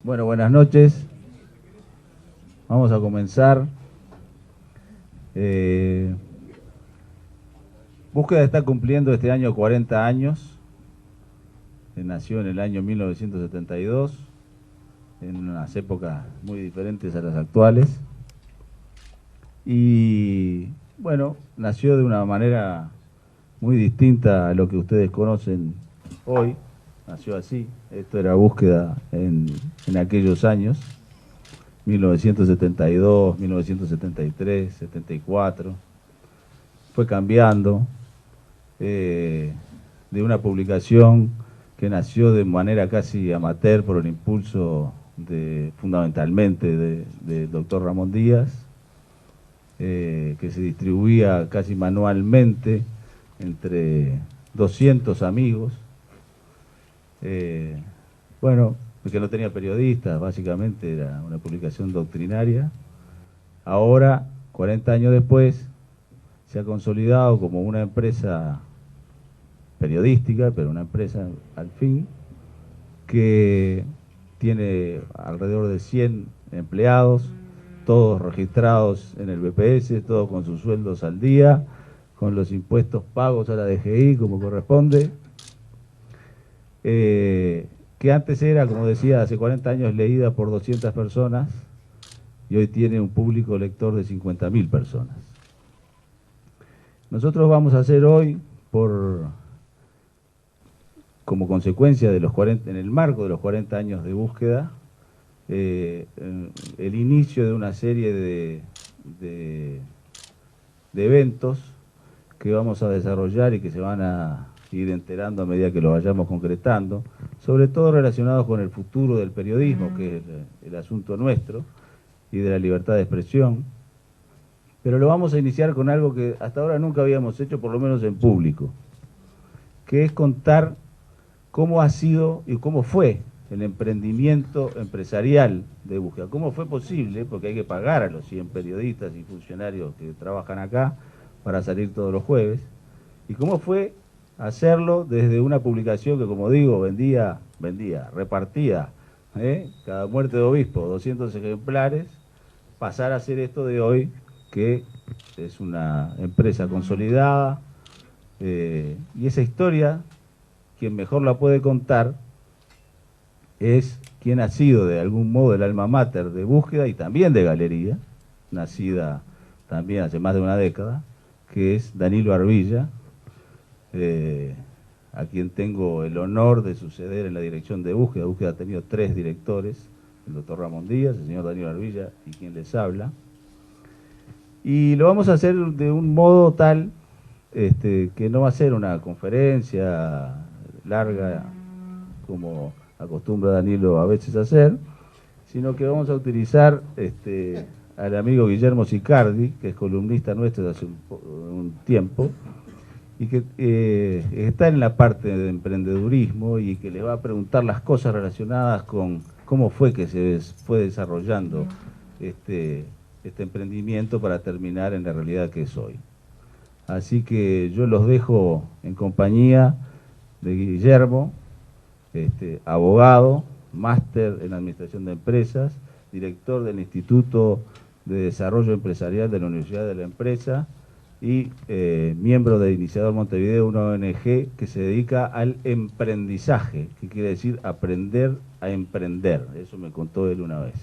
Bueno, buenas noches. Vamos a comenzar. Búsqueda está cumpliendo este año 40 años. Nació en el año 1972, en unas épocas muy diferentes a las actuales. Y bueno, nació de una manera muy distinta a lo que ustedes conocen hoy. Nació así. Esto era Búsqueda en aquellos años. 1972, 1973, 74, fue cambiando de una publicación que nació de manera casi amateur por el impulso fundamentalmente del doctor Ramón Díaz, que se distribuía casi manualmente entre 200 amigos. Bueno, porque no tenía periodistas, básicamente era una publicación doctrinaria. Ahora, 40 años después, se ha consolidado como una empresa periodística, pero una empresa al fin, que tiene alrededor de 100 empleados, todos registrados en el BPS, todos con sus sueldos al día, con los impuestos pagos a la DGI como corresponde. Que antes era, como decía, hace 40 años leída por 200 personas y hoy tiene un público lector de 50.000 personas. Nosotros vamos a hacer hoy, como consecuencia de los 40, en el marco de los 40 años de búsqueda, el inicio de una serie de eventos que vamos a desarrollar y que se van a ir enterando a medida que lo vayamos concretando, sobre todo relacionados con el futuro del periodismo, que es el asunto nuestro, y de la libertad de expresión. Pero lo vamos a iniciar con algo que hasta ahora nunca habíamos hecho, por lo menos en público, que es contar cómo ha sido y cómo fue el emprendimiento empresarial de búsqueda. ¿Cómo fue posible? Porque hay que pagar a los 100 periodistas y funcionarios que trabajan acá para salir todos los jueves. ¿Y cómo fue hacerlo desde una publicación que, como digo, repartía, cada muerte de obispo, 200 ejemplares, pasar a hacer esto de hoy, que es una empresa consolidada, y esa historia, quien mejor la puede contar, es quien ha sido de algún modo el alma mater de Búsqueda y también de Galería, nacida también hace más de una década, que es Danilo Arbilla, a quien tengo el honor de suceder en la dirección de Búsqueda. Búsqueda ha tenido 3 directores, el doctor Ramón Díaz, el señor Danilo Arbilla y quien les habla. Y lo vamos a hacer de un modo tal que no va a ser una conferencia larga como acostumbra Danilo a veces hacer, sino que vamos a utilizar al amigo Guillermo Sicardi, que es columnista nuestro desde hace un tiempo, y que está en la parte de emprendedurismo y que le va a preguntar las cosas relacionadas con cómo fue que se fue desarrollando este emprendimiento para terminar en la realidad que es hoy. Así que yo los dejo en compañía de Guillermo, abogado, máster en Administración de Empresas, director del Instituto de Desarrollo Empresarial de la Universidad de la Empresa y miembro de Iniciador Montevideo, una ONG que se dedica al emprendizaje, que quiere decir aprender a emprender. Eso me contó él una vez.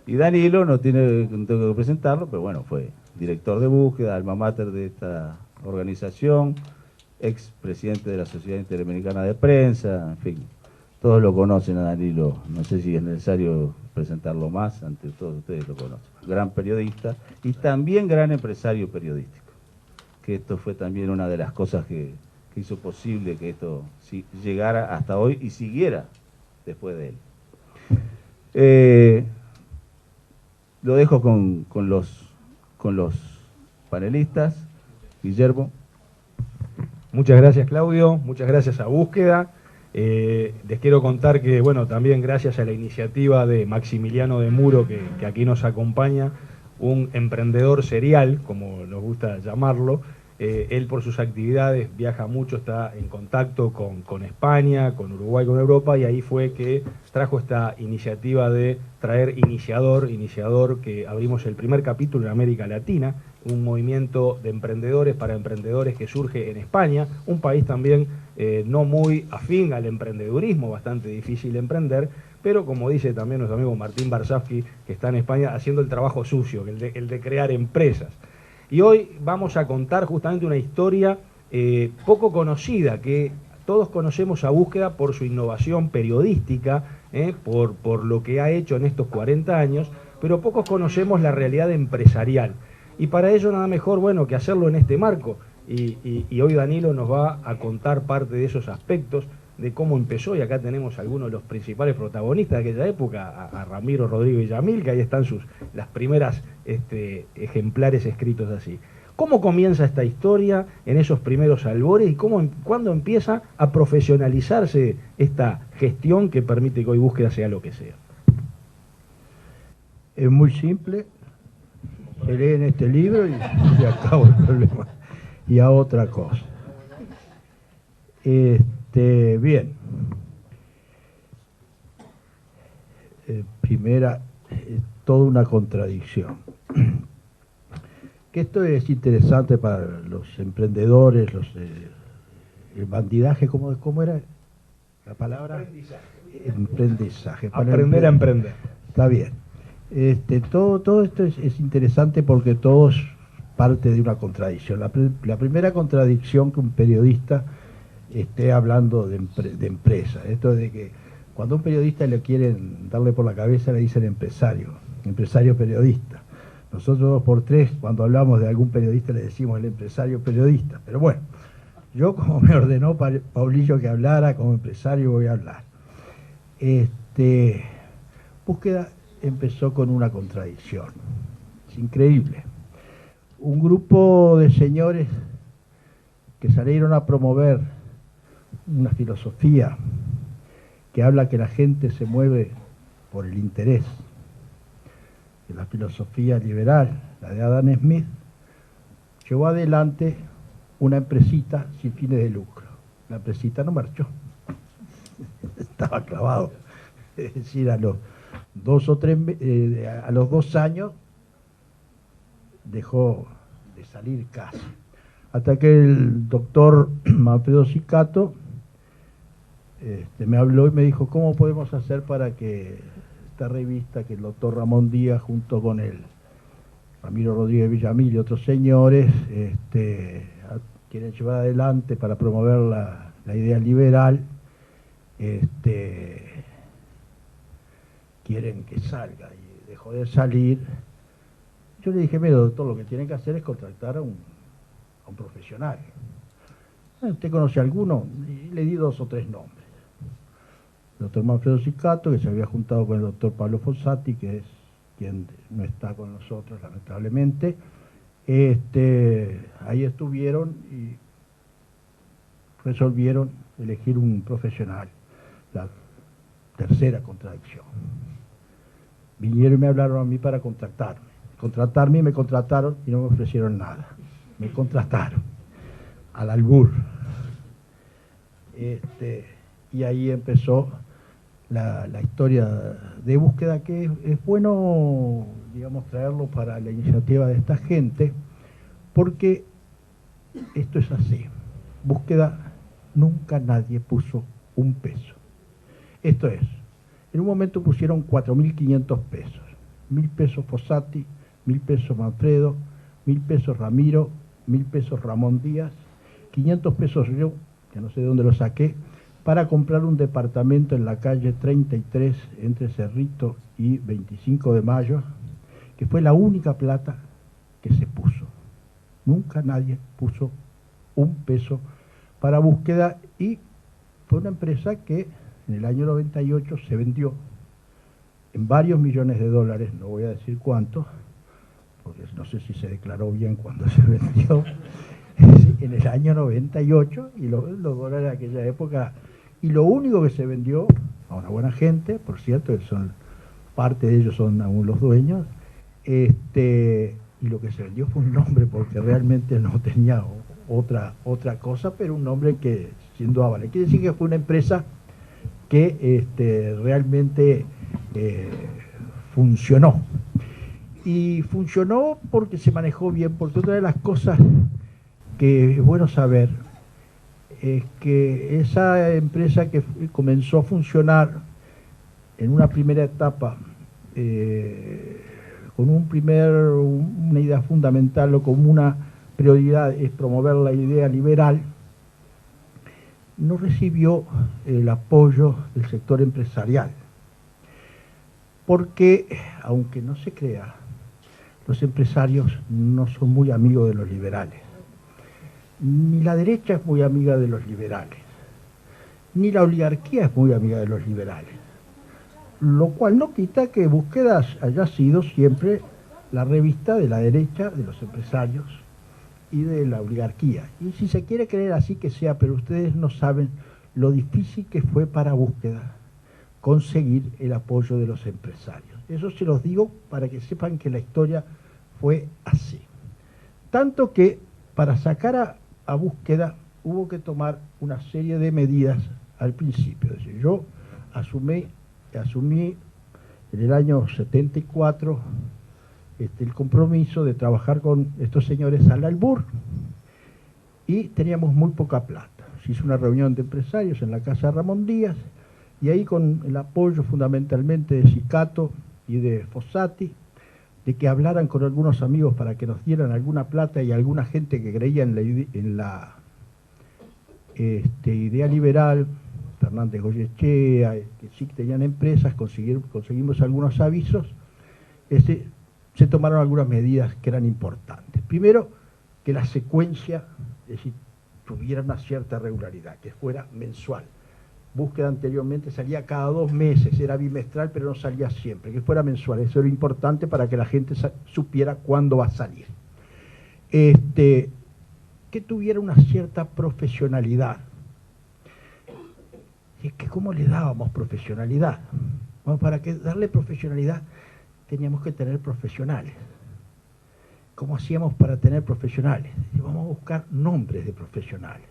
Y Danilo, no tengo que presentarlo, pero bueno, fue director de Búsqueda, alma mater de esta organización, ex presidente de la Sociedad Interamericana de Prensa, en fin, todos lo conocen a Danilo, no sé si es necesario presentarlo más, ante todos ustedes lo conocen. Gran periodista y también gran empresario periodístico, que esto fue también una de las cosas que hizo posible que esto llegara hasta hoy y siguiera después de él. Lo dejo con los panelistas. Guillermo. Muchas gracias, Claudio, muchas gracias a Búsqueda. Les quiero contar que, bueno, también gracias a la iniciativa de Maximiliano de Muro, que aquí nos acompaña, un emprendedor serial, como nos gusta llamarlo, Él por sus actividades viaja mucho, está en contacto con España, con Uruguay, con Europa, y ahí fue que trajo esta iniciativa de traer Iniciador, que abrimos el primer capítulo en América Latina, un movimiento de emprendedores para emprendedores que surge en España, un país también no muy afín al emprendedurismo, bastante difícil de emprender, pero como dice también nuestro amigo Martín Barsavsky, que está en España haciendo el trabajo sucio, el de crear empresas. Y hoy vamos a contar justamente una historia poco conocida, que todos conocemos a Búsqueda por su innovación periodística, por lo que ha hecho en estos 40 años, pero pocos conocemos la realidad empresarial. Y para ello nada mejor, bueno, que hacerlo en este marco. Y hoy Danilo nos va a contar parte de esos aspectos, de cómo empezó, y acá tenemos algunos de los principales protagonistas de aquella época, a Ramiro Rodríguez Villamil, que ahí están las primeras ejemplares escritos así. ¿Cómo comienza esta historia en esos primeros albores y cuándo empieza a profesionalizarse esta gestión que permite que hoy Búsqueda sea lo que sea? Es muy simple, se lee en este libro y se acabó el problema. Y a otra cosa. Bien. Primera, toda una contradicción. Que esto es interesante para los emprendedores, el bandidaje, ¿cómo era la palabra? Emprendizaje. Aprender a emprender. Está bien. Todo esto es interesante porque todo es parte de una contradicción. La primera contradicción que un periodista esté hablando de empresa. Esto de que cuando a un periodista le quieren darle por la cabeza le dicen empresario periodista. Nosotros 2x3 cuando hablamos de algún periodista le decimos el empresario periodista. Pero bueno, yo como me ordenó Paulillo que hablara, como empresario voy a hablar. Búsqueda empezó con una contradicción. Es increíble. Un grupo de señores que salieron a promover una filosofía que habla que la gente se mueve por el interés, de la filosofía liberal, la de Adam Smith, llevó adelante una empresita sin fines de lucro. La empresita no marchó, estaba clavado. Es decir, a los 2 años dejó de salir casi. Hasta que el doctor Manfredo Sicato me habló y me dijo, ¿cómo podemos hacer para que esta revista, que el doctor Ramón Díaz, junto con el Ramiro Rodríguez Villamil y otros señores, quieren llevar adelante para promover la idea liberal, quieren que salga? Y dejó de salir. Yo le dije, mire, doctor, lo que tienen que hacer es contratar a un profesional. ¿Usted conoce alguno? Y le di 2 o 3 nombres. El doctor Manfredo Sicato, que se había juntado con el doctor Pablo Fossati, que es quien no está con nosotros, lamentablemente. Ahí estuvieron y resolvieron elegir un profesional. La tercera contradicción. Vinieron y me hablaron a mí para contratarme y me contrataron y no me ofrecieron nada. Me contrataron al albur. Y ahí empezó la historia de Búsqueda, que es bueno, digamos, traerlo para la iniciativa de esta gente, porque esto es así. Búsqueda, nunca nadie puso un peso. Esto es, en un momento pusieron 4.500 pesos. 1.000 pesos Fossati, 1.000 pesos Manfredo, 1.000 pesos Ramiro, 1.000 pesos Ramón Díaz, 500 pesos yo, que no sé de dónde lo saqué, para comprar un departamento en la calle 33, entre Cerrito y 25 de Mayo, que fue la única plata que se puso. Nunca nadie puso un peso para Búsqueda, y fue una empresa que en el año 98 se vendió en varios millones de dólares, no voy a decir cuánto, porque no sé si se declaró bien cuando se vendió, en el año 98, y los dólares de aquella época, y lo único que se vendió a una buena gente, por cierto, que son parte de ellos son aún los dueños, y lo que se vendió fue un nombre, porque realmente no tenía otra cosa, pero un nombre que sin duda vale. Quiere decir que fue una empresa que realmente funcionó. Y funcionó porque se manejó bien, porque otra de las cosas que es bueno saber es que esa empresa que comenzó a funcionar en una primera etapa con una idea fundamental o como una prioridad es promover la idea liberal, no recibió el apoyo del sector empresarial, porque, aunque no se crea, los empresarios no son muy amigos de los liberales. Ni la derecha es muy amiga de los liberales, ni la oligarquía es muy amiga de los liberales. Lo cual no quita que Búsquedas haya sido siempre la revista de la derecha, de los empresarios y de la oligarquía. Y si se quiere creer así que sea, pero ustedes no saben lo difícil que fue para Búsquedas conseguir el apoyo de los empresarios. Eso se los digo para que sepan que la historia fue así. Tanto que para sacar a Búsqueda hubo que tomar una serie de medidas al principio. Es decir, yo asumí en el año 74 el compromiso de trabajar con estos señores al albur y teníamos muy poca plata. Se hizo una reunión de empresarios en la casa de Ramón Díaz y ahí con el apoyo fundamentalmente de Sicato y de Fossati, de que hablaran con algunos amigos para que nos dieran alguna plata y alguna gente que creía en la idea liberal, Fernández Goyechea, que sí tenían empresas, conseguimos algunos avisos, se tomaron algunas medidas que eran importantes. Primero, que la secuencia, es decir, tuviera una cierta regularidad, que fuera mensual. Búsqueda anteriormente salía cada 2 meses, era bimestral, pero no salía siempre, que fuera mensual. Eso era importante para que la gente supiera cuándo va a salir. Que tuviera una cierta profesionalidad. Y es que ¿cómo le dábamos profesionalidad? Bueno, para darle profesionalidad teníamos que tener profesionales. ¿Cómo hacíamos para tener profesionales? Vamos a buscar nombres de profesionales.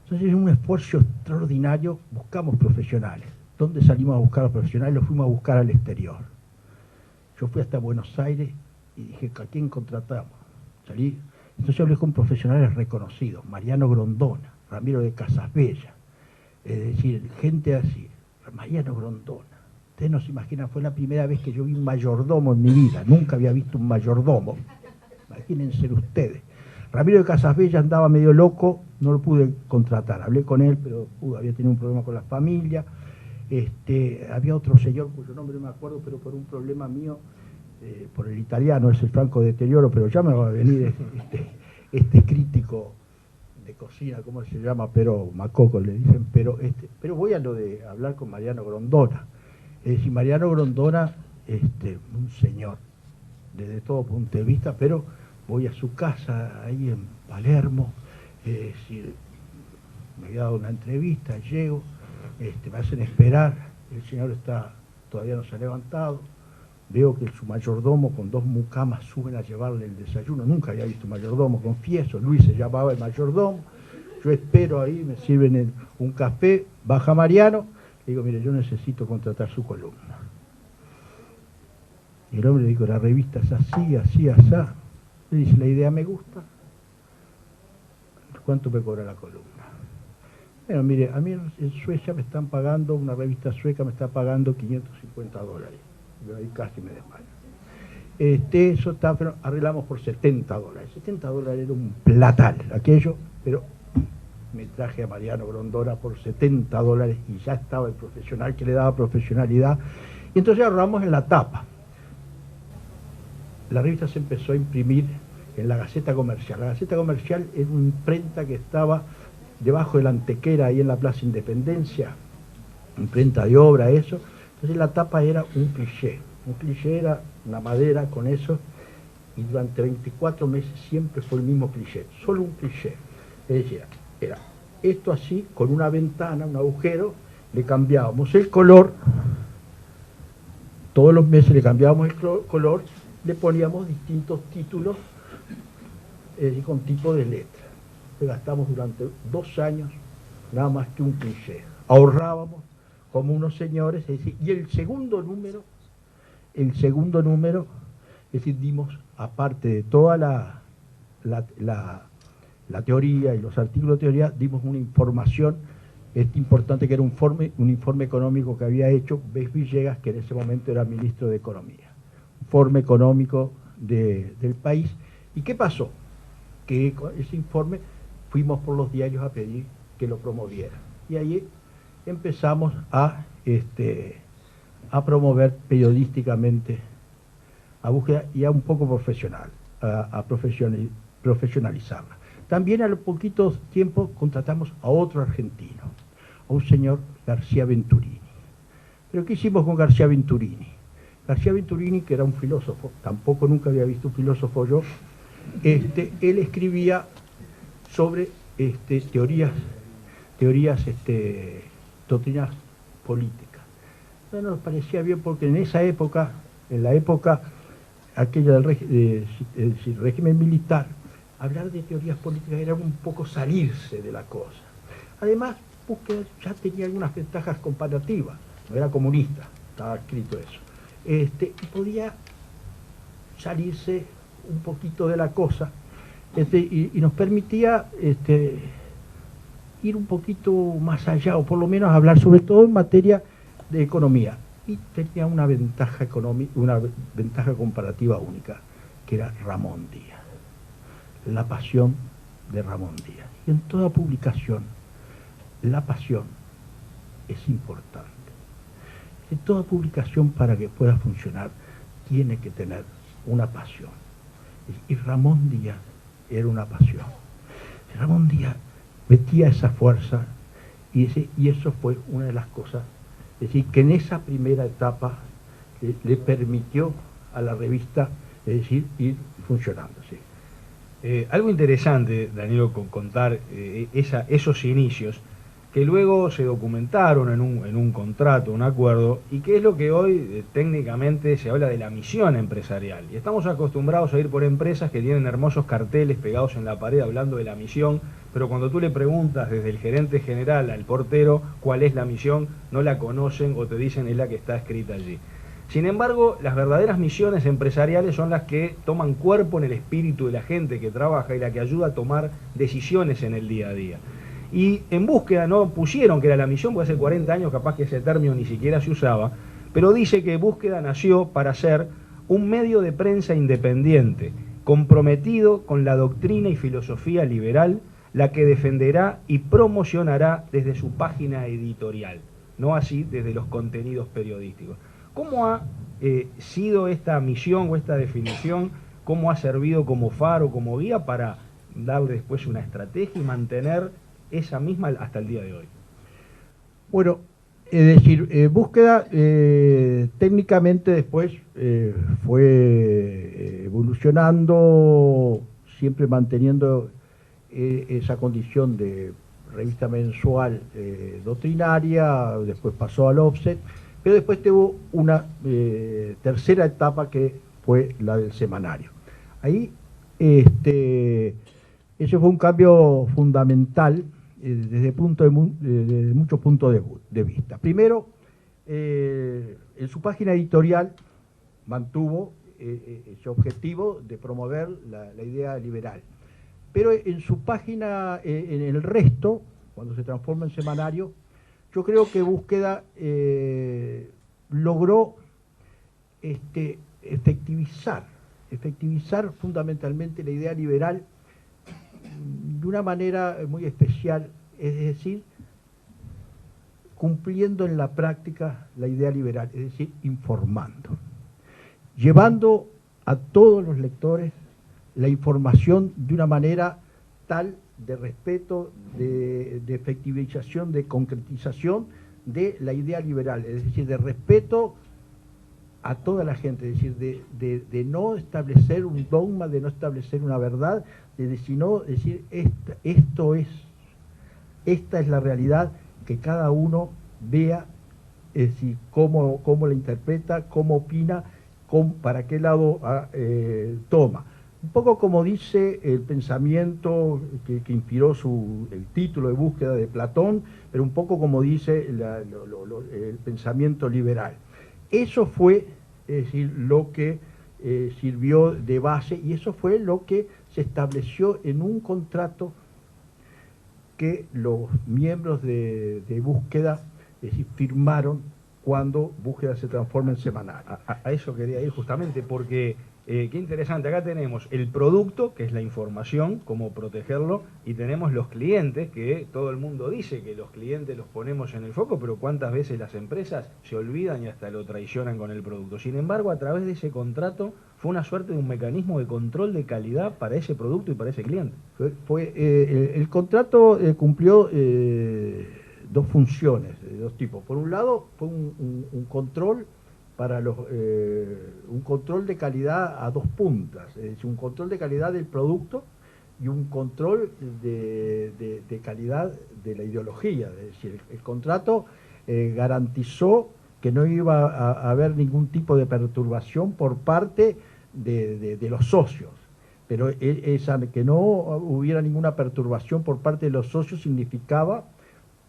Entonces, en un esfuerzo extraordinario, buscamos profesionales. ¿Dónde salimos a buscar a los profesionales? Los fuimos a buscar al exterior. Yo fui hasta Buenos Aires y dije, ¿a quién contratamos? Salí. Entonces hablé con profesionales reconocidos, Mariano Grondona, Ramiro de Casasbella, es decir, gente así, Mariano Grondona. Ustedes no se imaginan, fue la primera vez que yo vi un mayordomo en mi vida, nunca había visto un mayordomo, imagínense ustedes. Ramiro de Casasbella andaba medio loco, no lo pude contratar, hablé con él, pero había tenido un problema con la familia. Había otro señor cuyo nombre no me acuerdo, pero por un problema mío, por el italiano, es el Franco Deterioro, pero ya me va a venir este crítico de cocina, ¿cómo se llama? Pero Macoco le dicen, pero voy a lo de hablar con Mariano Grondona. Es decir, Mariano Grondona, un señor, desde todo punto de vista, pero voy a su casa ahí en Palermo, es decir, me había dado una entrevista, llego, me hacen esperar, el señor todavía no se ha levantado, veo que su mayordomo con 2 mucamas suben a llevarle el desayuno, nunca había visto un mayordomo, confieso, Luis se llamaba el mayordomo, yo espero ahí, me sirven un café, baja Mariano, le digo, mire, yo necesito contratar su columna. Y el hombre le dijo, la revista es así, así, así. Le dice, la idea me gusta, ¿cuánto me cobra la columna? Bueno, mire, a mí en Suecia me están pagando, una revista sueca me está pagando $550. Yo ahí casi me desmayo. Eso está, pero arreglamos por $70. $70 era un platal, aquello, pero me traje a Mariano Grondona por $70 y ya estaba el profesional que le daba profesionalidad. Y entonces ahorramos en la tapa. La revista se empezó a imprimir en la Gaceta Comercial. La Gaceta Comercial era una imprenta que estaba debajo de la Antequera, ahí en la Plaza Independencia, imprenta de obra, eso. Entonces la tapa era un cliché era una madera con eso, y durante 24 meses siempre fue el mismo cliché, solo un cliché. Es decir, era esto así, con una ventana, un agujero, le cambiábamos el color, todos los meses le cambiábamos el color, le poníamos distintos títulos con tipo de letra. que gastamos durante 2 años nada más que un cliché. Ahorrábamos como unos señores, es decir, y el segundo número, es decir, dimos, aparte de toda la teoría y los artículos de teoría, dimos una información importante, que era un informe económico que había hecho Beis Villegas, que en ese momento era ministro de Economía. Informe económico del país. ¿Y qué pasó? Que con ese informe fuimos por los diarios a pedir que lo promovieran. Y ahí empezamos a promover periodísticamente a búsqueda y a un poco profesional, a profesionalizarla. También a los poquitos tiempos contratamos a otro argentino, a un señor García Venturini. ¿Pero qué hicimos con García Venturini? García Venturini, que era un filósofo, tampoco nunca había visto un filósofo yo, él escribía sobre doctrinas políticas. No nos parecía bien porque en esa época, en la época aquella del régimen militar, hablar de teorías políticas era un poco salirse de la cosa. Además, Búsqueda ya tenía algunas ventajas comparativas, no era comunista, estaba escrito eso. Y podía salirse un poquito de la cosa, y nos permitía ir un poquito más allá, o por lo menos hablar sobre todo en materia de economía. Y tenía una ventaja económica, una ventaja comparativa única, que era Ramón Díaz, la pasión de Ramón Díaz. Y en toda publicación, la pasión es importante. En toda publicación, para que pueda funcionar, tiene que tener una pasión. Y Ramón Díaz era una pasión. Ramón Díaz metía esa fuerza, y eso fue una de las cosas, es decir, que en esa primera etapa le permitió a la revista, es decir, ir funcionando. ¿Sí? Algo interesante, Danilo, con contar esos inicios, que luego se documentaron en un contrato, un acuerdo, y que es lo que hoy técnicamente se habla de la misión empresarial. Y estamos acostumbrados a ir por empresas que tienen hermosos carteles pegados en la pared hablando de la misión, pero cuando tú le preguntas desde el gerente general al portero cuál es la misión, no la conocen o te dicen es la que está escrita allí. Sin embargo, las verdaderas misiones empresariales son las que toman cuerpo en el espíritu de la gente que trabaja y la que ayuda a tomar decisiones en el día a día. Y en Búsqueda no pusieron que era la misión, porque hace 40 años capaz que ese término ni siquiera se usaba, pero dice que Búsqueda nació para ser un medio de prensa independiente, comprometido con la doctrina y filosofía liberal, la que defenderá y promocionará desde su página editorial, no así desde los contenidos periodísticos. ¿Cómo ha sido esta misión o esta definición? ¿Cómo ha servido como faro, como guía para darle después una estrategia y mantener esa misma hasta el día de hoy? Bueno, es decir, Búsqueda técnicamente después fue evolucionando, siempre manteniendo esa condición de revista mensual doctrinaria, después pasó al offset, pero después tuvo una tercera etapa que fue la del semanario. Ahí ese fue un cambio fundamental desde muchos puntos de vista. Primero, en su página editorial mantuvo ese objetivo de promover la idea liberal. Pero en su página, en el resto, cuando se transforma en semanario, yo creo que Búsqueda logró efectivizar fundamentalmente la idea liberal de una manera muy especial, es decir, cumpliendo en la práctica la idea liberal, es decir, informando, llevando a todos los lectores la información de una manera tal de respeto, de efectivización, de concretización de la idea liberal, es decir, de respeto a toda la gente, es decir, de no establecer un dogma, de no establecer una verdad, sino decir, esta es la realidad, que cada uno vea, es decir, cómo la interpreta, cómo opina, para qué lado toma. Un poco como dice el pensamiento que inspiró el título de Búsqueda de Platón, pero un poco como dice el pensamiento liberal. Eso fue, es decir, lo que sirvió de base, y eso fue lo que se estableció en un contrato que los miembros de Búsqueda, es decir, firmaron cuando Búsqueda se transforma en semanal. A eso quería ir justamente, porque qué interesante, acá tenemos el producto, que es la información, cómo protegerlo, y tenemos los clientes, que todo el mundo dice que los clientes los ponemos en el foco, pero cuántas veces las empresas se olvidan y hasta lo traicionan con el producto. Sin embargo, a través de ese contrato fue una suerte de un mecanismo de control de calidad para ese producto y para ese cliente. El contrato cumplió dos funciones, de dos tipos. Por un lado, fue un control para un control de calidad a dos puntas, es decir, un control de calidad del producto y un control de calidad de la ideología. Es decir, el contrato garantizó que no iba a haber ningún tipo de perturbación por parte de los socios, pero que no hubiera ninguna perturbación por parte de los socios significaba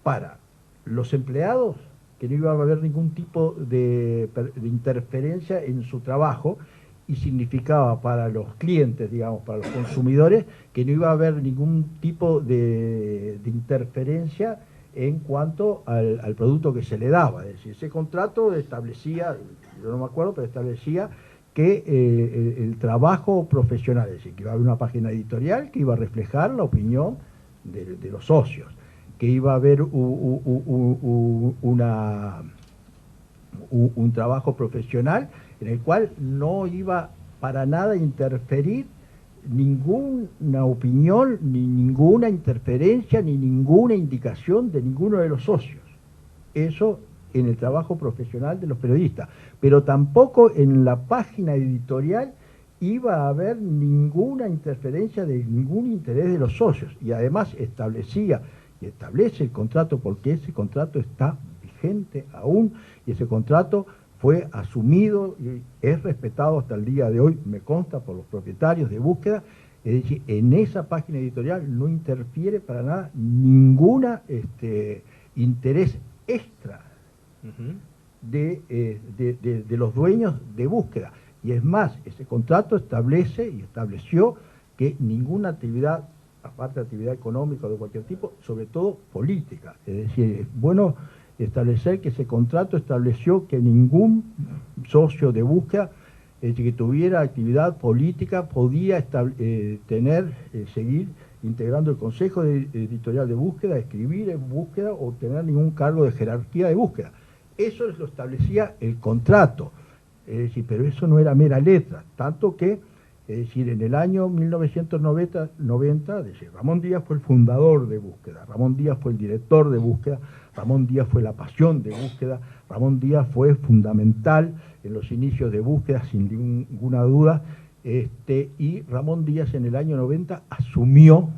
para los empleados que no iba a haber ningún tipo de interferencia en su trabajo, y significaba para los clientes, digamos, para los consumidores, que no iba a haber ningún tipo de interferencia en cuanto al producto que se le daba. Es decir, ese contrato establecía, yo no me acuerdo, pero establecía que el trabajo profesional, es decir, que iba a haber una página editorial que iba a reflejar la opinión de los socios, que iba a haber un trabajo profesional en el cual no iba para nada a interferir ninguna opinión, ni ninguna interferencia, ni ninguna indicación de ninguno de los socios. Eso en el trabajo profesional de los periodistas. Pero tampoco en la página editorial iba a haber ninguna interferencia de ningún interés de los socios. Y además establecía y establece el contrato, porque ese contrato está vigente aún, y ese contrato fue asumido y es respetado hasta el día de hoy, me consta, por los propietarios de Búsqueda. Es decir, en esa página editorial no interfiere para nada ninguna interés extra de los dueños de Búsqueda. Y es más, ese contrato establece y estableció que ninguna actividad, aparte de actividad económica o de cualquier tipo, sobre todo política. Es decir, es bueno establecer que ese contrato estableció que ningún socio de Búsqueda que tuviera actividad política podía seguir integrando el Consejo Editorial de Búsqueda, escribir en Búsqueda o tener ningún cargo de jerarquía de Búsqueda. Eso lo establecía el contrato, es decir, pero eso no era mera letra, tanto que, es decir, en el año 1990, Ramón Díaz fue el fundador de Búsqueda, Ramón Díaz fue el director de Búsqueda, Ramón Díaz fue la pasión de Búsqueda, Ramón Díaz fue fundamental en los inicios de Búsqueda, sin ninguna duda, y Ramón Díaz en el año 90 asumió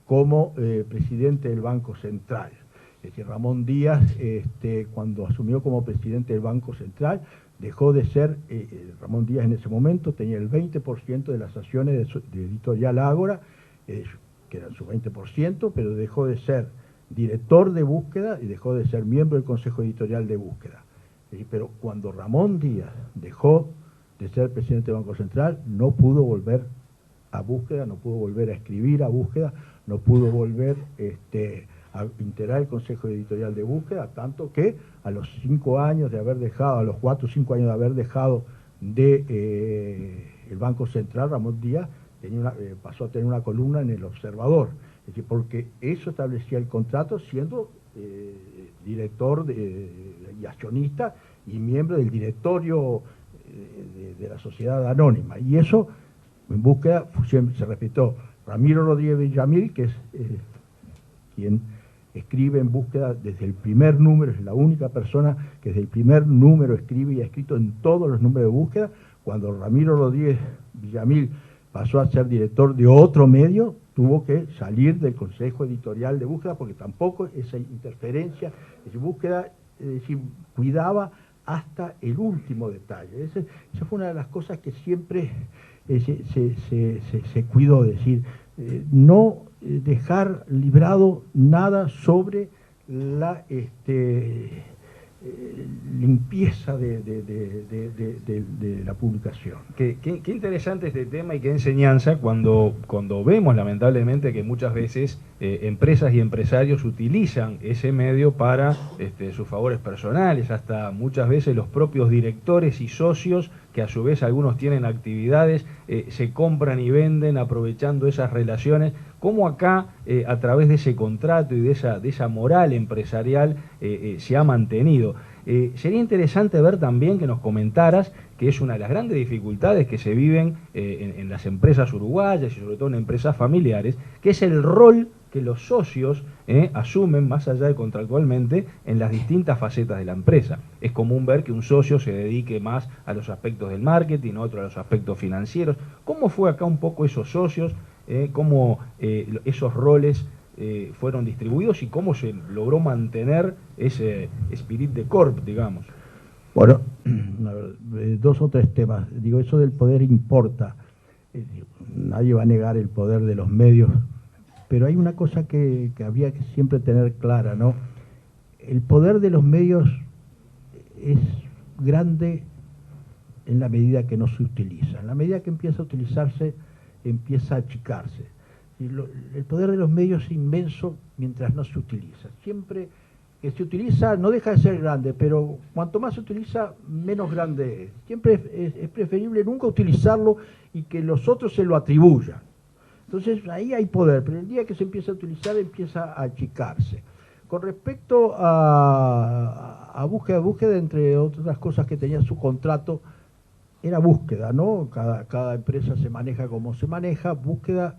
como presidente del Banco Central. Es decir, Ramón Díaz, cuando asumió como presidente del Banco Central, dejó de ser, Ramón Díaz en ese momento tenía el 20% de las acciones de Editorial Ágora, que eran su 20%, pero dejó de ser director de Búsqueda y dejó de ser miembro del Consejo Editorial de Búsqueda. Pero cuando Ramón Díaz dejó de ser presidente del Banco Central, no pudo volver a Búsqueda, no pudo volver a escribir a Búsqueda, no pudo volver a integrar el Consejo Editorial de Búsqueda, tanto que a los 5 años de haber dejado, a los 4 o 5 años de haber dejado el Banco Central, Ramón Díaz pasó a tener una columna en El Observador. Es decir, porque eso establecía el contrato, siendo director y accionista y miembro del directorio de la sociedad anónima. Y eso, en Búsqueda, siempre se respetó. Ramiro Rodríguez Villamil, que es quien escribe en Búsqueda desde el primer número, es la única persona que desde el primer número escribe y ha escrito en todos los números de Búsqueda. Cuando Ramiro Rodríguez Villamil pasó a ser director de otro medio, tuvo que salir del Consejo Editorial de Búsqueda, porque tampoco esa interferencia de Búsqueda, cuidaba hasta el último detalle. Esa fue una de las cosas que siempre se cuidó, es decir, no dejar librado nada sobre la limpieza de la publicación. Qué interesante este tema y qué enseñanza cuando vemos lamentablemente que muchas veces empresas y empresarios utilizan ese medio para sus favores personales, hasta muchas veces los propios directores y socios, que a su vez algunos tienen actividades, se compran y venden aprovechando esas relaciones. ¿Cómo acá, a través de ese contrato y de esa moral empresarial, se ha mantenido? Sería interesante ver también que nos comentaras que es una de las grandes dificultades que se viven en las empresas uruguayas y sobre todo en empresas familiares, que es el rol que los socios asumen, más allá de contractualmente, en las distintas facetas de la empresa. Es común ver que un socio se dedique más a los aspectos del marketing, otro a los aspectos financieros. ¿Cómo fue acá un poco esos socios? ¿Cómo esos roles fueron distribuidos y cómo se logró mantener ese espíritu de corp, digamos? Bueno, dos o tres temas. Digo, eso del poder importa. Nadie va a negar el poder de los medios, pero hay una cosa que había que siempre tener clara, ¿no? El poder de los medios es grande en la medida que no se utiliza. En la medida que empieza a utilizarse, empieza a achicarse. El poder de los medios es inmenso mientras no se utiliza. Siempre que se utiliza no deja de ser grande, pero cuanto más se utiliza, menos grande es. Siempre es preferible nunca utilizarlo y que los otros se lo atribuyan. Entonces ahí hay poder, pero el día que se empieza a utilizar empieza a achicarse. Con respecto a búsqueda, entre otras cosas que tenía su contrato, era búsqueda, ¿no? Cada empresa se maneja como se maneja. Búsqueda,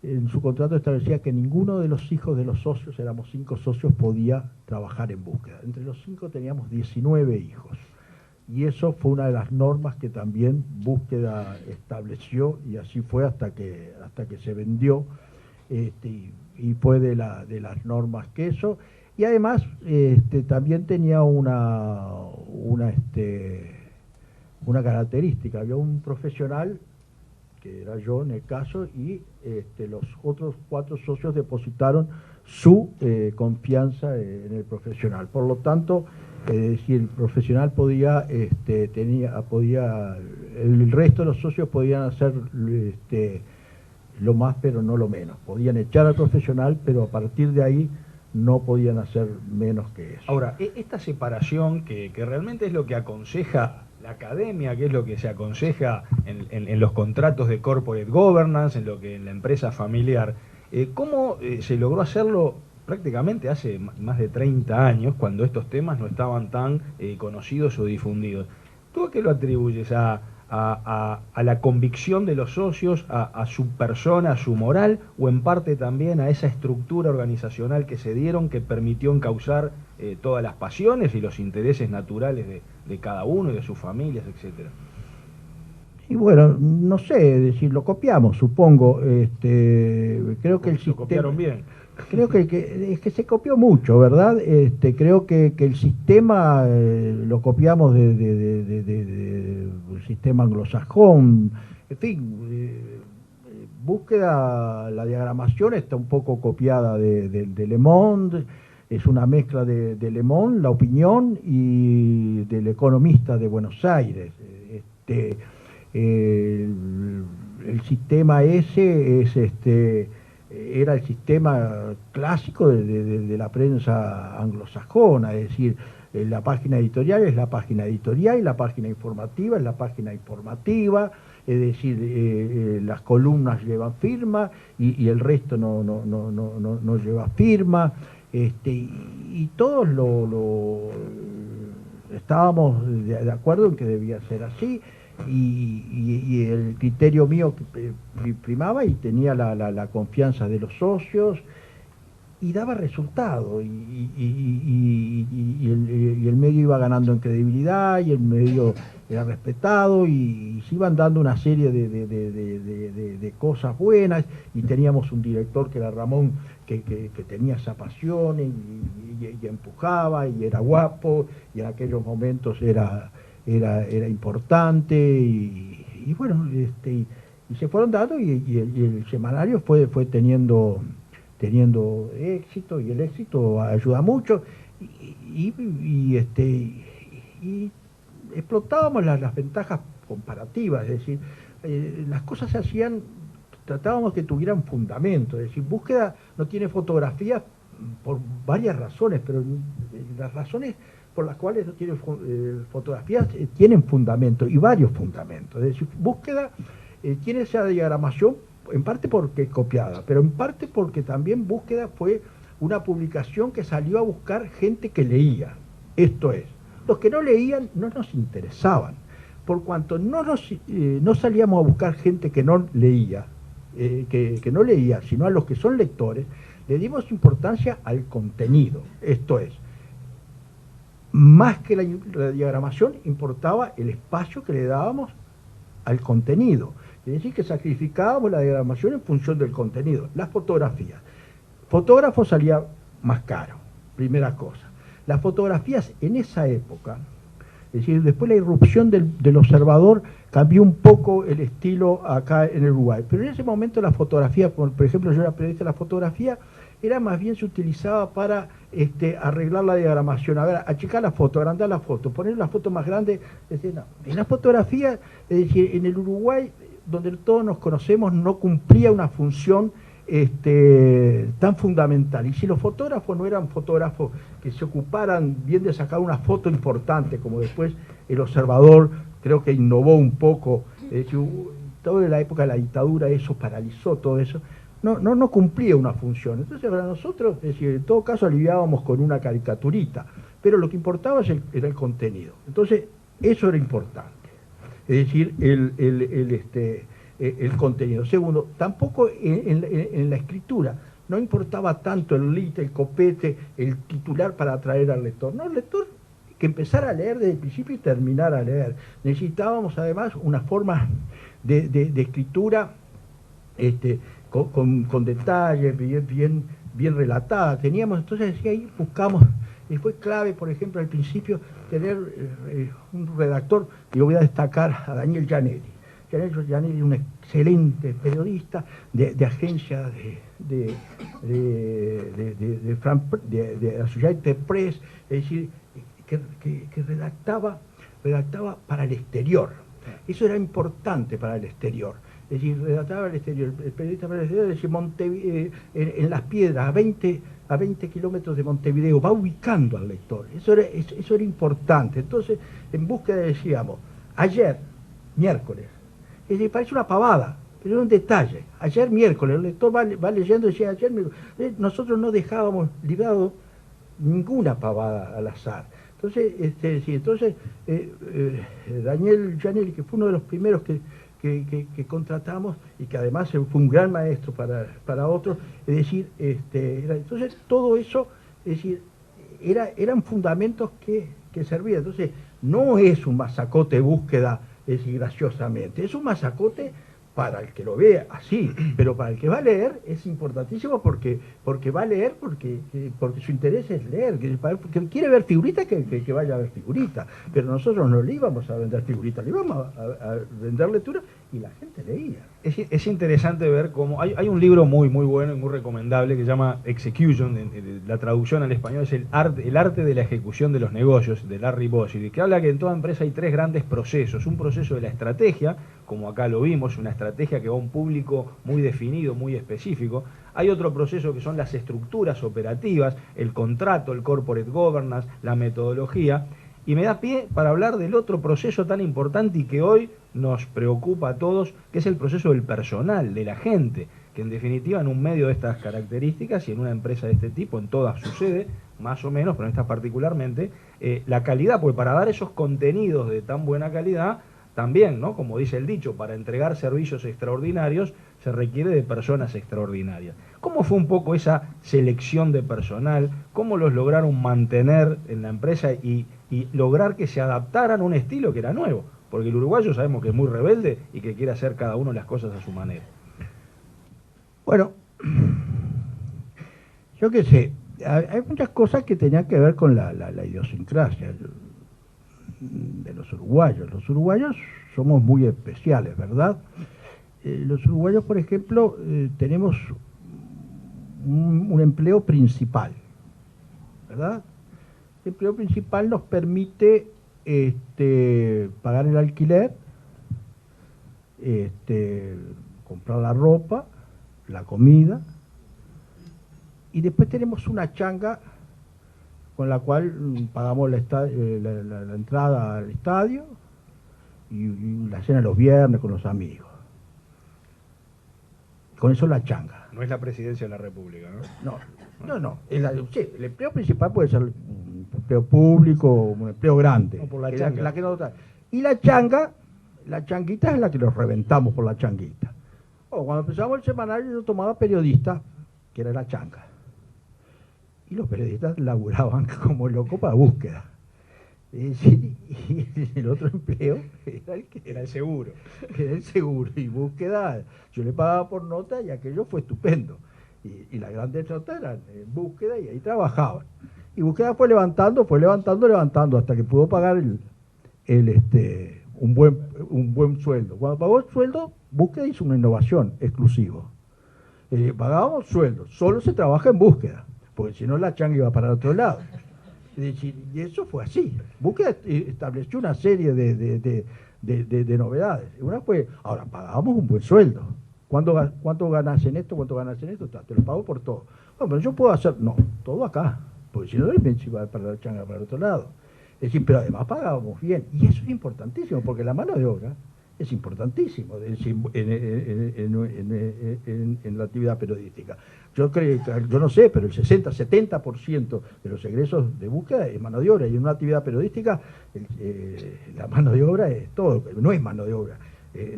en su contrato establecía que ninguno de los hijos de los socios, éramos 5 socios, podía trabajar en búsqueda. Entre los 5 teníamos 19 hijos. Y eso fue una de las normas que también Búsqueda estableció, y así fue hasta que se vendió, y fue de las normas que eso. Y además también tenía una característica. Había un profesional, que era yo en el caso, y los otros 4 socios depositaron su confianza en el profesional. Por lo tanto, si el profesional podía, el resto de los socios podían hacer lo más pero no lo menos. Podían echar al profesional, pero a partir de ahí no podían hacer menos que eso. Ahora, esta separación que realmente es lo que aconseja la academia, que es lo que se aconseja en los contratos de corporate governance, en la empresa familiar, ¿cómo se logró hacerlo prácticamente hace más de 30 años, cuando estos temas no estaban tan conocidos o difundidos? ¿Tú a qué lo atribuyes? ¿A la convicción de los socios, a su persona, a su moral, o en parte también a esa estructura organizacional que se dieron, que permitió encauzar todas las pasiones y los intereses naturales de cada uno y de sus familias, etcétera? Y bueno, no sé, es decir, lo copiamos, supongo. Creo que el sistema... Lo copiaron bien. Creo que es que se copió mucho, ¿verdad? Creo que el sistema lo copiamos del sistema anglosajón. En fin, Búsqueda, la diagramación está un poco copiada de Le Monde. Es una mezcla de Le Monde, La Opinión, y del Economista de Buenos Aires. El sistema ese es era el sistema clásico de la prensa anglosajona, es decir, la página editorial es la página editorial y la página informativa es la página informativa, es decir, las columnas llevan firma y el resto no lleva firma, y todos estábamos de acuerdo en que debía ser así. Y el criterio mío primaba y tenía la confianza de los socios y daba resultado, y el medio iba ganando en credibilidad y el medio era respetado y se iban dando una serie de cosas buenas, y teníamos un director que era Ramón que tenía esa pasión y empujaba y era guapo y en aquellos momentos era importante y bueno, Y se fueron dando y el semanario fue teniendo éxito, y el éxito ayuda mucho. Y explotábamos las ventajas comparativas, es decir, las cosas se hacían, tratábamos que tuvieran fundamento, es decir, búsqueda no tiene fotografías por varias razones, pero las razones por las cuales no tiene fotografías tienen fundamento, y varios fundamentos. Es decir, búsqueda tiene esa diagramación en parte porque es copiada, pero en parte porque también búsqueda fue una publicación que salió a buscar gente que leía. Esto es, los que no leían no nos interesaban, por cuanto no salíamos a buscar gente que no leía, que no leía, sino a los que son lectores, le dimos importancia al contenido. Esto es, más que la diagramación, importaba el espacio que le dábamos al contenido. Es decir, que sacrificábamos la diagramación en función del contenido. Las fotografías. Fotógrafo salía más caro, primera cosa. Las fotografías en esa época, es decir, después la irrupción del observador cambió un poco el estilo acá en el Uruguay. Pero en ese momento la fotografía, por ejemplo, yo era periodista, la fotografía era más bien se utilizaba para arreglar la diagramación, a ver, achicar la foto, agrandar la foto, poner la foto más grande. Es decir, no. En la fotografía, es decir, en el Uruguay, donde todos nos conocemos, no cumplía una función tan fundamental. Y si los fotógrafos no eran fotógrafos que se ocuparan bien de sacar una foto importante, como después el observador creo que innovó un poco, toda la época de la dictadura eso paralizó todo eso, no cumplía una función. Entonces para nosotros, es decir, en todo caso aliviábamos con una caricaturita, pero lo que importaba era el contenido. Entonces eso era importante, es decir, el contenido. Segundo, tampoco en la escritura no importaba tanto el lit, el copete, el titular para atraer al lector. No, el lector que empezara a leer desde el principio y terminara a leer. Necesitábamos además una forma de escritura con detalles, bien relatada. Teníamos, entonces ahí buscamos, y fue clave, por ejemplo, al principio, tener un redactor, y yo voy a destacar a Daniel Gianelli. Gianelli es un excelente periodista de agencia de la Associated Press, es decir, que redactaba para el exterior. Eso era importante para el exterior. Es decir, redactaba el exterior, el periodista para el exterior, es decir, en Las Piedras, a 20 kilómetros de Montevideo, va ubicando al lector. Eso era importante. Entonces, en búsqueda decíamos, ayer, miércoles, es decir, parece una pavada, pero es un detalle. Ayer miércoles, el lector va leyendo y decía, ayer miércoles. Nosotros no dejábamos librado ninguna pavada al azar. Entonces, Daniel Gianelli, que fue uno de los primeros que contratamos y que además fue un gran maestro para otros, es decir, entonces todo eso, es decir, eran fundamentos que servían. Entonces, no es un masacote de búsqueda, es decir, graciosamente, es un masacote para el que lo vea así, pero para el que va a leer es importantísimo porque va a leer porque su interés es leer, que quiere ver figuritas, que vaya a ver figuritas, pero nosotros no le íbamos a vender figuritas, le íbamos a vender lectura y la gente leía. Es interesante ver cómo hay un libro muy bueno y muy recomendable que se llama Execution, la traducción al español es el arte de la ejecución de los negocios, de Larry Bossidy, que habla que en toda empresa hay tres grandes procesos: un proceso de la estrategia, como acá lo vimos, una estrategia que va a un público muy definido, muy específico. Hay otro proceso que son las estructuras operativas, el contrato, el corporate governance, la metodología. Y me da pie para hablar del otro proceso tan importante y que hoy nos preocupa a todos, que es el proceso del personal, de la gente, que en definitiva en un medio de estas características y en una empresa de este tipo, en todas sucede, más o menos, pero en esta particularmente, la calidad, porque para dar esos contenidos de tan buena calidad, también, ¿no? Como dice el dicho, para entregar servicios extraordinarios se requiere de personas extraordinarias. ¿Cómo fue un poco esa selección de personal? ¿Cómo los lograron mantener en la empresa y lograr que se adaptaran a un estilo que era nuevo? Porque el uruguayo sabemos que es muy rebelde y que quiere hacer cada uno las cosas a su manera. Bueno, yo qué sé, hay muchas cosas que tenían que ver con la idiosincrasia de los uruguayos. Los uruguayos somos muy especiales, ¿verdad? los uruguayos, por ejemplo, tenemos un empleo principal, ¿verdad? El empleo principal nos permite pagar el alquiler, comprar la ropa, la comida, y después tenemos una changa con la cual pagamos la entrada al estadio y la cena los viernes con los amigos. Con eso la changa. No es la presidencia de la República, ¿no? No. Sí, el empleo principal puede ser un empleo público, un empleo grande. No, por la changa. Y la changa, la changuita es la que nos reventamos por la changuita. Cuando empezamos el semanario yo tomaba periodista, que era la changa. Y los periodistas laburaban como locos para búsqueda. Y el otro empleo era el seguro. Era el seguro. Y búsqueda, yo le pagaba por nota y aquello fue estupendo. Y las grandes notas eran en búsqueda y ahí trabajaban. Y búsqueda fue levantando, hasta que pudo pagar un buen sueldo. Cuando pagó el sueldo, búsqueda hizo una innovación exclusiva. Pagábamos sueldo, solo se trabaja en búsqueda, porque si no la changa iba para otro lado. Y eso fue así. Búsqueda estableció una serie de novedades. Una fue, ahora pagábamos un buen sueldo. ¿Cuánto ganas en esto? ¿Cuánto ganas en esto? Te lo pago por todo. Bueno, pero yo puedo hacer, no, todo acá, porque si no el bench iba para la changa para el otro lado. Es decir, pero además pagábamos bien. Y eso es importantísimo, porque la mano de obra es importantísimo en la actividad periodística. Yo no sé, pero el 60-70% de los egresos de búsqueda es mano de obra, y en una actividad periodística la mano de obra es todo, pero no es mano de obra,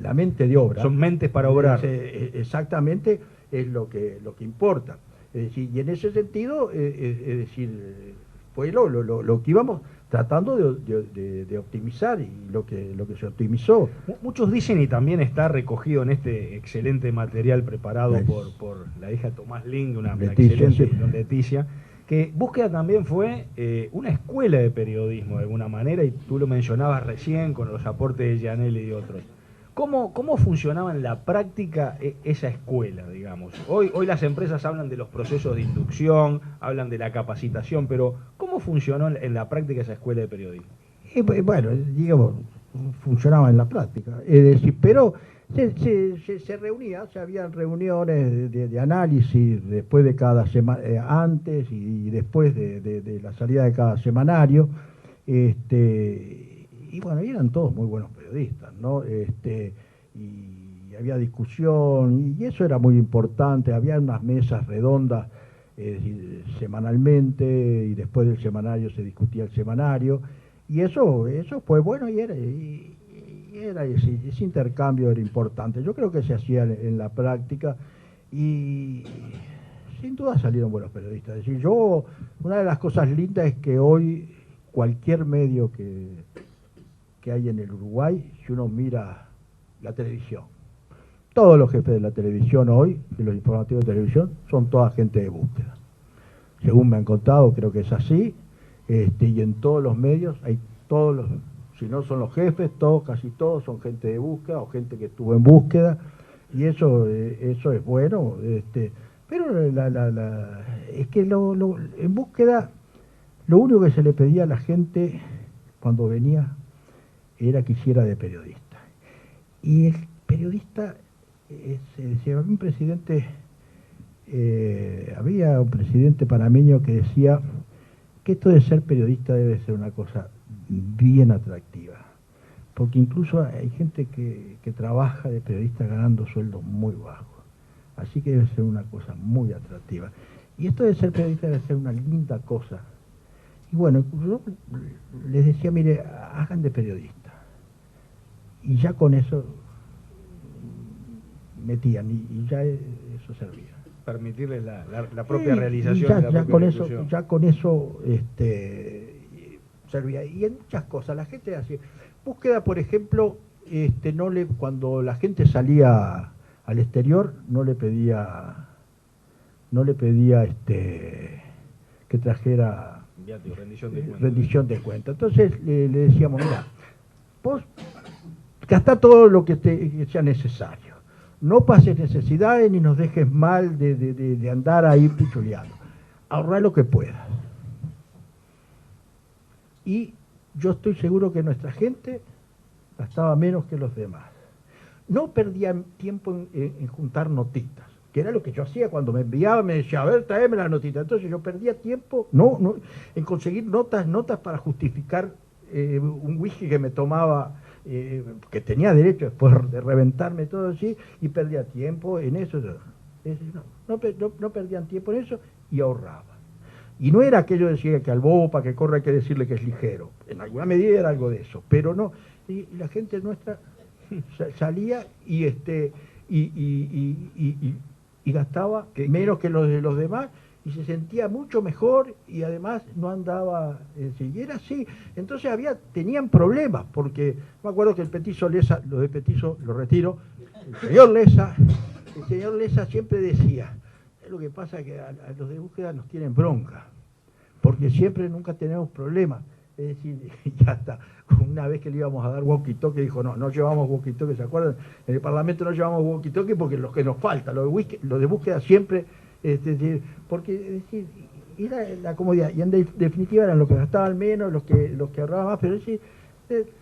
la mente de obra. Son mentes para obrar. Exactamente, es lo que importa. Es decir, y en ese sentido, fue lo que íbamos tratando de optimizar, y lo que se optimizó. Muchos dicen, y también está recogido en este excelente material preparado por la hija de Tomás Ling, una excelente Leticia, que Búsqueda también fue una escuela de periodismo de alguna manera, y tú lo mencionabas recién con los aportes de Gianelli y otros. ¿Cómo funcionaba en la práctica esa escuela, digamos? Hoy las empresas hablan de los procesos de inducción, hablan de la capacitación, pero ¿cómo funcionó en la práctica esa escuela de periodismo? Bueno, digamos, funcionaba en la práctica. Es decir, pero se reunía, habían reuniones de análisis después de cada semana, antes y después de la salida de cada semanario, y bueno, y eran todos muy buenos periodistas, ¿no? Y había discusión, y eso era muy importante. Había unas mesas redondas semanalmente, y después del semanario se discutía el semanario, y eso fue bueno, y ese intercambio era importante. Yo creo que se hacía en la práctica, y sin duda salieron buenos periodistas. Es decir, una de las cosas lindas es que hoy cualquier medio que hay en el Uruguay, si uno mira la televisión, todos los jefes de la televisión hoy, de los informativos de televisión, son toda gente de búsqueda. Según me han contado, creo que es así, y en todos los medios hay si no son los jefes, casi todos son gente de búsqueda o gente que estuvo en búsqueda, y eso es bueno, pero es que en búsqueda lo único que se le pedía a la gente cuando venía era que hiciera de periodista. Y el periodista, había un presidente panameño que decía que esto de ser periodista debe ser una cosa bien atractiva, porque incluso hay gente que trabaja de periodista ganando sueldos muy bajos, así que debe ser una cosa muy atractiva. Y esto de ser periodista debe ser una linda cosa. Y bueno, yo les decía, mire, hagan de periodista. Y ya con eso metían, y ya eso servía. Permitirles la propia realización de la propia ejecución. Ya con eso servía. Y en muchas cosas, la gente hacía. Búsqueda, por ejemplo, cuando la gente salía al exterior, no le pedía que trajera rendición de cuenta. Entonces le decíamos, mira, vos gastá todo lo que sea necesario. no pases necesidades ni nos dejes mal de andar ahí pichuleando. Ahorrá lo que puedas. Y yo estoy seguro que nuestra gente gastaba menos que los demás. No perdían tiempo en juntar notitas, que era lo que yo hacía cuando me enviaba, me decía, a ver, tráeme las notitas. Entonces yo perdía tiempo en conseguir notas para justificar un whisky que me tomaba, que tenía derecho después de reventarme todo así, y perdía tiempo en eso. No perdían tiempo en eso y ahorraban. Y no era aquello de decir que al bobo para que corra hay que decirle que es ligero. En alguna medida era algo de eso, pero no. Y la gente nuestra salía y gastaba menos que los de los demás y se sentía mucho mejor y además no andaba, y era así. Entonces tenían problemas, porque me acuerdo que el petizo Lesa, lo de petizo lo retiro, el señor Lesa siempre decía, lo que pasa es que a los de búsqueda nos tienen bronca, porque nunca tenemos problemas. Es decir, ya está. Una vez que le íbamos a dar walkie-talkie, dijo, no llevamos walkie-talkie, ¿se acuerdan? En el Parlamento no llevamos walkie-talkie porque los que nos falta, los de búsqueda siempre, porque es decir, era la comodidad, y en definitiva eran los que gastaban menos, los que ahorraban más, pero es decir,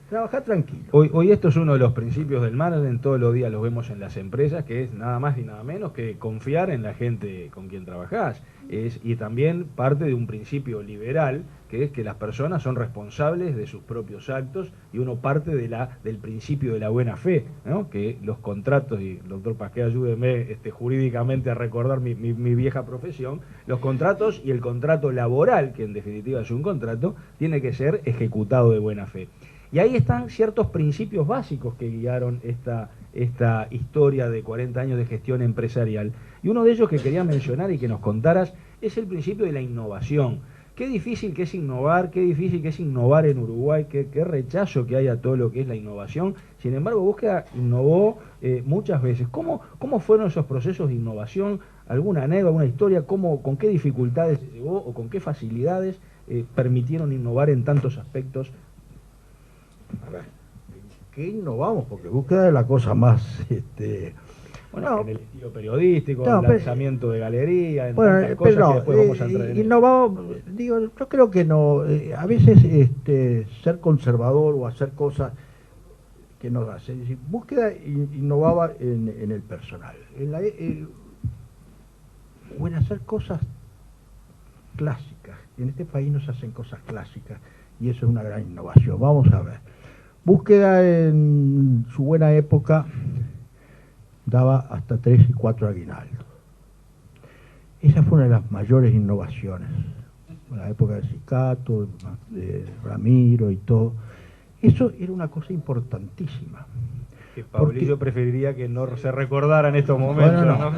trabajar tranquilo. Hoy esto es uno de los principios del management, todos los días los vemos en las empresas, que es nada más y nada menos que confiar en la gente con quien trabajás. Y también parte de un principio liberal, que es que las personas son responsables de sus propios actos, y uno parte del principio de la buena fe, ¿no? Que los contratos, y el doctor Pasqué ayúdeme jurídicamente a recordar mi vieja profesión, los contratos y el contrato laboral, que en definitiva es un contrato, tiene que ser ejecutado de buena fe. Y ahí están ciertos principios básicos que guiaron esta historia de 40 años de gestión empresarial. Y uno de ellos que quería mencionar y que nos contaras es el principio de la innovación. Qué difícil que es innovar, qué difícil que es innovar en Uruguay, qué rechazo que hay a todo lo que es la innovación. Sin embargo, Búsqueda innovó muchas veces. ¿Cómo fueron esos procesos de innovación? ¿Alguna anécdota, alguna historia? ¿Con qué dificultades se llegó o con qué facilidades permitieron innovar en tantos aspectos? A ver, ¿qué innovamos? Porque Búsqueda es la cosa más... Bueno, en el estilo periodístico, en el lanzamiento de galería, en tantas cosas que después vamos a entrar en innovamos, yo creo que no. A veces ser conservador o hacer cosas que no hace. Es decir, Búsqueda innovaba en el personal. O en hacer cosas clásicas. En este país no se hacen cosas clásicas y eso es una gran innovación. Vamos a ver. Búsqueda en su buena época daba hasta 3 y 4 aguinaldos. Esa fue una de las mayores innovaciones. En la época de Cicato, de Ramiro y todo. Eso era una cosa importantísima. Que Pablillo preferiría que no se recordara en estos momentos. Bueno,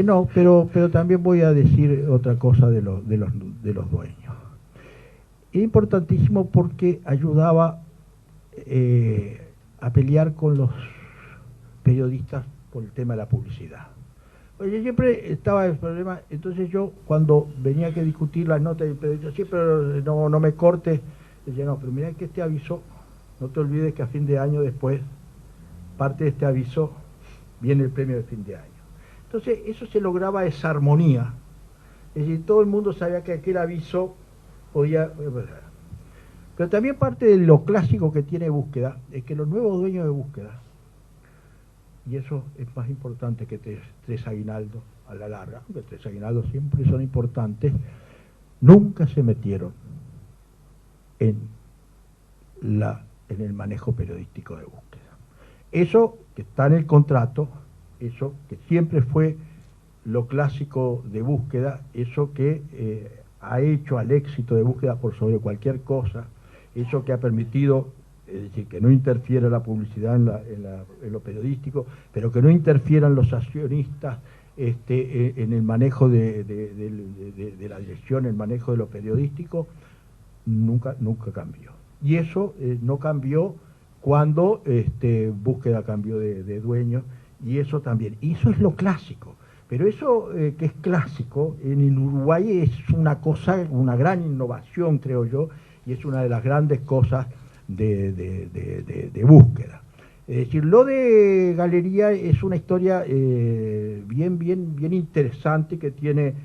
no, pero también voy a decir otra cosa de los dueños. Era importantísimo porque ayudaba a pelear con los periodistas por el tema de la publicidad. Oye, siempre estaba el problema, entonces yo cuando venía que discutir las notas del periodista, sí, pero no me cortes, decía, no, pero mirá que este aviso, no te olvides que a fin de año después, parte de este aviso, viene el premio de fin de año. Entonces eso se lograba esa armonía, es decir, todo el mundo sabía que aquel aviso podía... Pero también parte de lo clásico que tiene Búsqueda, es que los nuevos dueños de Búsqueda, y eso es más importante que 3 aguinaldos a la larga, aunque 3 aguinaldos siempre son importantes, nunca se metieron en el manejo periodístico de Búsqueda. Eso que está en el contrato, eso que siempre fue lo clásico de Búsqueda, eso que ha hecho al éxito de Búsqueda por sobre cualquier cosa, eso que ha permitido, es decir, que no interfiera la publicidad en lo periodístico, pero que no interfieran los accionistas en el manejo de la dirección, el manejo de lo periodístico, nunca cambió. Y eso no cambió cuando Búsqueda cambió de dueño, y eso también. Y eso es lo clásico. Pero eso que es clásico, en Uruguay es una cosa, una gran innovación, creo yo, y es una de las grandes cosas de Búsqueda. Es decir, lo de Galería es una historia bien interesante que tiene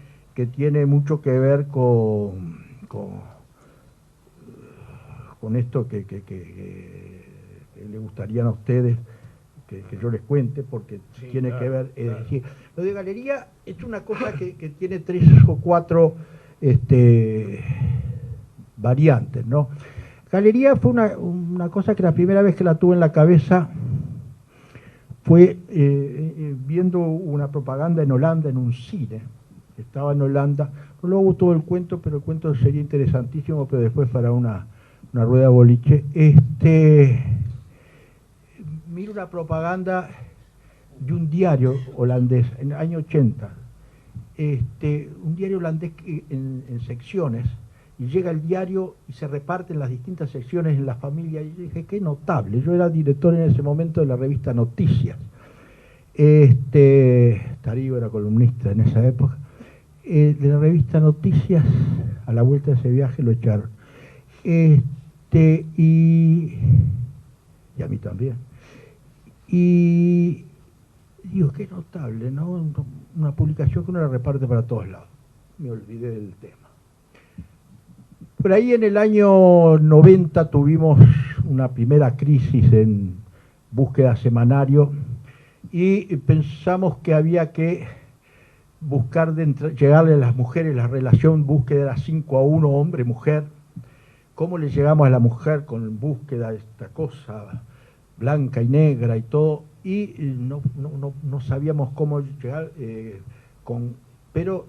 mucho que ver con esto que le gustarían a ustedes que yo les cuente, porque Sí, tiene claro, que ver, es claro. decir, lo de Galería es una cosa que tiene 3 o 4 variantes, ¿no? Galería fue una cosa que la primera vez que la tuve en la cabeza fue viendo una propaganda en Holanda, en un cine. Estaba en Holanda, no luego todo el cuento, pero el cuento sería interesantísimo, pero después para una rueda de boliche. Miro una propaganda de un diario holandés en el año 80, un diario holandés en secciones, y llega el diario y se reparten las distintas secciones en la familia, y yo dije, qué notable. Yo era director en ese momento de la revista Noticias. Tarío era columnista en esa época. De la revista Noticias, a la vuelta de ese viaje lo echaron. Y a mí también. Y digo, qué notable, ¿no? Una publicación que uno la reparte para todos lados. Me olvidé del tema. Por ahí en el año 90 tuvimos una primera crisis en búsqueda semanario y pensamos que había que buscar llegarle a las mujeres. La relación búsqueda era 5-1, hombre-mujer. ¿Cómo le llegamos a la mujer con búsqueda, esta cosa blanca y negra y todo? Y no sabíamos cómo llegar, pero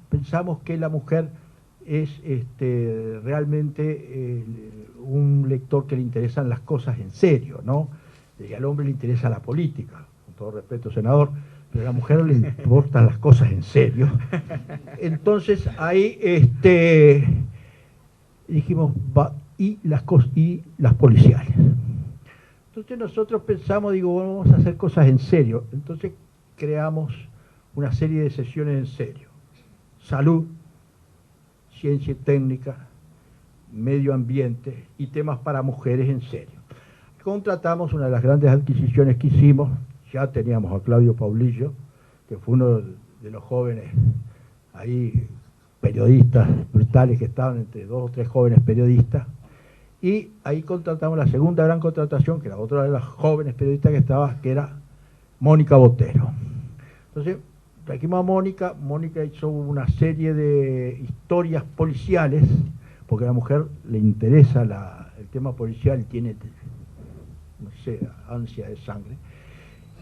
pensamos que la mujer es realmente un lector que le interesan las cosas en serio, ¿no? Y al hombre le interesa la política, con todo respeto, senador, pero a la mujer le importan las cosas en serio. Entonces ahí dijimos, y las policiales. Entonces nosotros pensamos, digo, vamos a hacer cosas en serio. Entonces creamos una serie de sesiones en serio. Salud, ciencia y técnica, medio ambiente y temas para mujeres en serio. Contratamos una de las grandes adquisiciones que hicimos, ya teníamos a Claudio Paulillo, que fue uno de los jóvenes ahí, periodistas brutales que estaban entre 2 o 3 jóvenes periodistas, y ahí contratamos la segunda gran contratación, que era otra de las jóvenes periodistas que estaba, que era Mónica Botero. Entonces, trajimos a Mónica. Mónica hizo una serie de historias policiales, porque a la mujer le interesa el tema policial, tiene, no sé, ansia de sangre.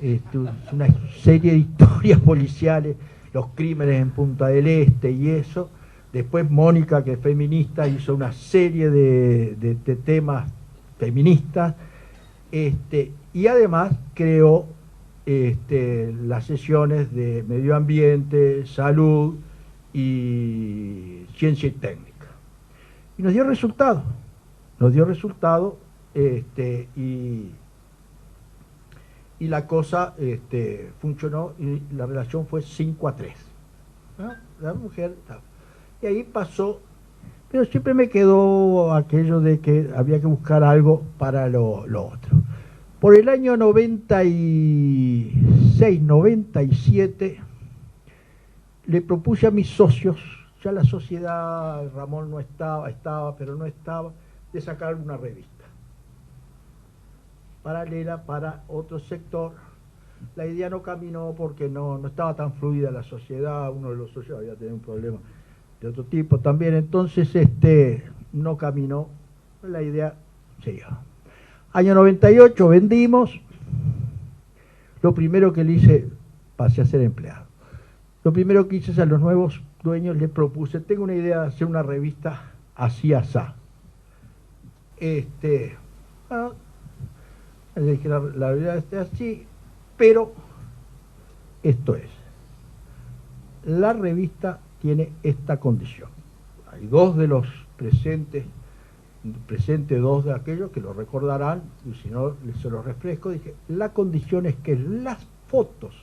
Es una serie de historias policiales, los crímenes en Punta del Este y eso. Después Mónica, que es feminista, hizo una serie de temas feministas, y además creó las sesiones de medio ambiente, salud y ciencia y técnica. Y nos dio resultado, y la cosa funcionó, y la relación fue 5-3. ¿No? La mujer... Y ahí pasó, pero siempre me quedó aquello de que había que buscar algo para lo otro. Por el año 96, 97, le propuse a mis socios, ya la sociedad, Ramón no estaba, pero no estaba, de sacar una revista paralela para otro sector. La idea no caminó porque no estaba tan fluida la sociedad, uno de los socios había tenido un problema de otro tipo también, entonces no caminó, la idea siguió. Año 98 vendimos. Lo primero que le hice, pasé a ser empleado. Lo primero que hice es a los nuevos dueños les propuse, tengo una idea de hacer una revista así asá. Bueno, les dije, la verdad es así, pero esto es. La revista tiene esta condición. Hay 2 de los presentes 2 de aquellos que lo recordarán, y si no, se los refresco. Dije, la condición es que las fotos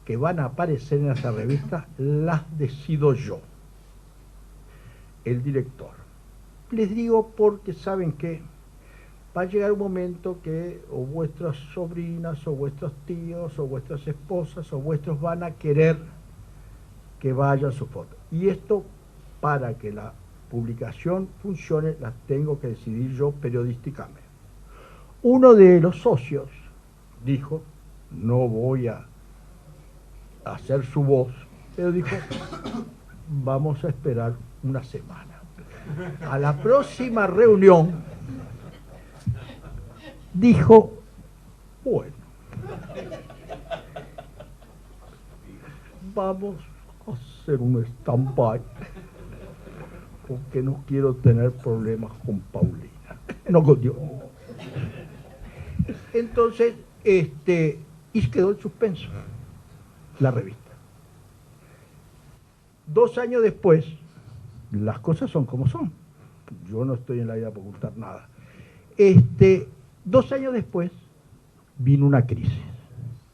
que van a aparecer en esa revista las decido yo, el director. Les digo porque saben que va a llegar un momento que o vuestras sobrinas, o vuestros tíos, o vuestras esposas, o vuestros van a querer que vaya su foto. Y esto, para que la publicación funcione, la tengo que decidir yo periodísticamente. Uno de los socios dijo, no voy a hacer su voz, pero dijo, vamos a esperar una semana. A la próxima reunión dijo, bueno, vamos a hacer un stand-by porque no quiero tener problemas con Paulina, no con Dios. Entonces, y quedó en suspenso la revista. 2 años después, las cosas son como son. Yo no estoy en la vida para ocultar nada. 2 años después, vino una crisis.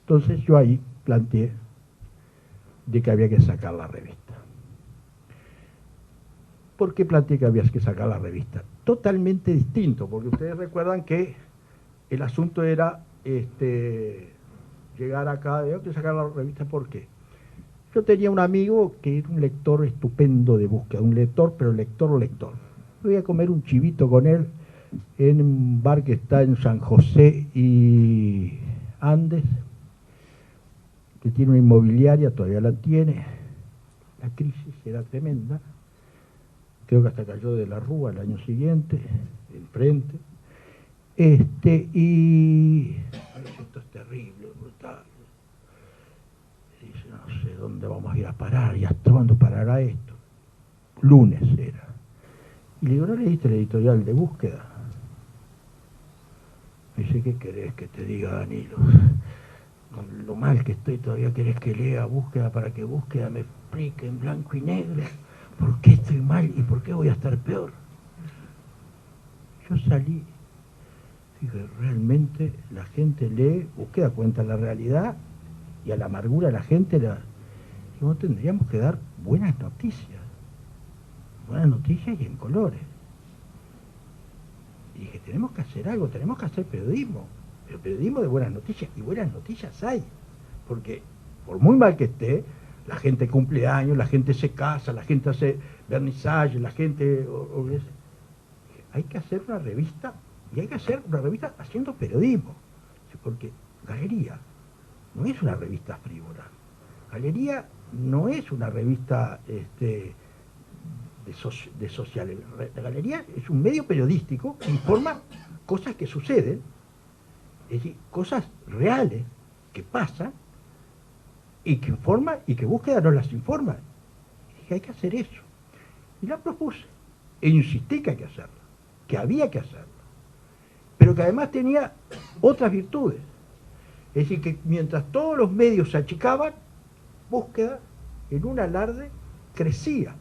Entonces yo ahí planteé de que había que sacar la revista. ¿Por qué planteé que había que sacar la revista? Totalmente distinto, porque ustedes recuerdan que el asunto era llegar acá, había que sacar la revista. ¿Por qué? Yo tenía un amigo que era un lector estupendo de búsqueda, un lector, pero lector. Voy a comer un chivito con él en un bar que está en San José y Andes, que tiene una inmobiliaria, todavía la tiene. La crisis era tremenda. Creo que hasta cayó de la Rúa el año siguiente, enfrente. Y esto es terrible, brutal. Dice, no sé dónde vamos a ir a parar y hasta cuándo parará esto. Lunes era. Y le digo, ¿no leíste el editorial de Búsqueda? Me dice, ¿qué querés que te diga, Danilo? Con lo mal que estoy, todavía querés que lea Búsqueda para que Búsqueda me explique en blanco y negro por qué estoy mal y por qué voy a estar peor. Yo salí, dije, realmente la gente lee Búsqueda, cuenta la realidad, y a la amargura de la gente no tendríamos que dar buenas noticias y en colores. Y dije, tenemos que hacer algo, tenemos que hacer periodismo, pero periodismo de buenas noticias, y buenas noticias hay, porque por muy mal que esté, la gente cumple años, la gente se casa, la gente hace vernizaje, la gente... hay que hacer una revista, y hay que hacer una revista haciendo periodismo, porque Galería no es una revista frívola. Galería no es una revista de sociales. La Galería es un medio periodístico que informa cosas que suceden, es decir, cosas reales que pasan y que informa y que Búsqueda no las informa. Y dije, hay que hacer eso. Y la propuse e insistí que hay que hacerlo, que había que hacerlo, pero que además tenía otras virtudes. Es decir, que mientras todos los medios se achicaban, Búsqueda, en un alarde, crecía.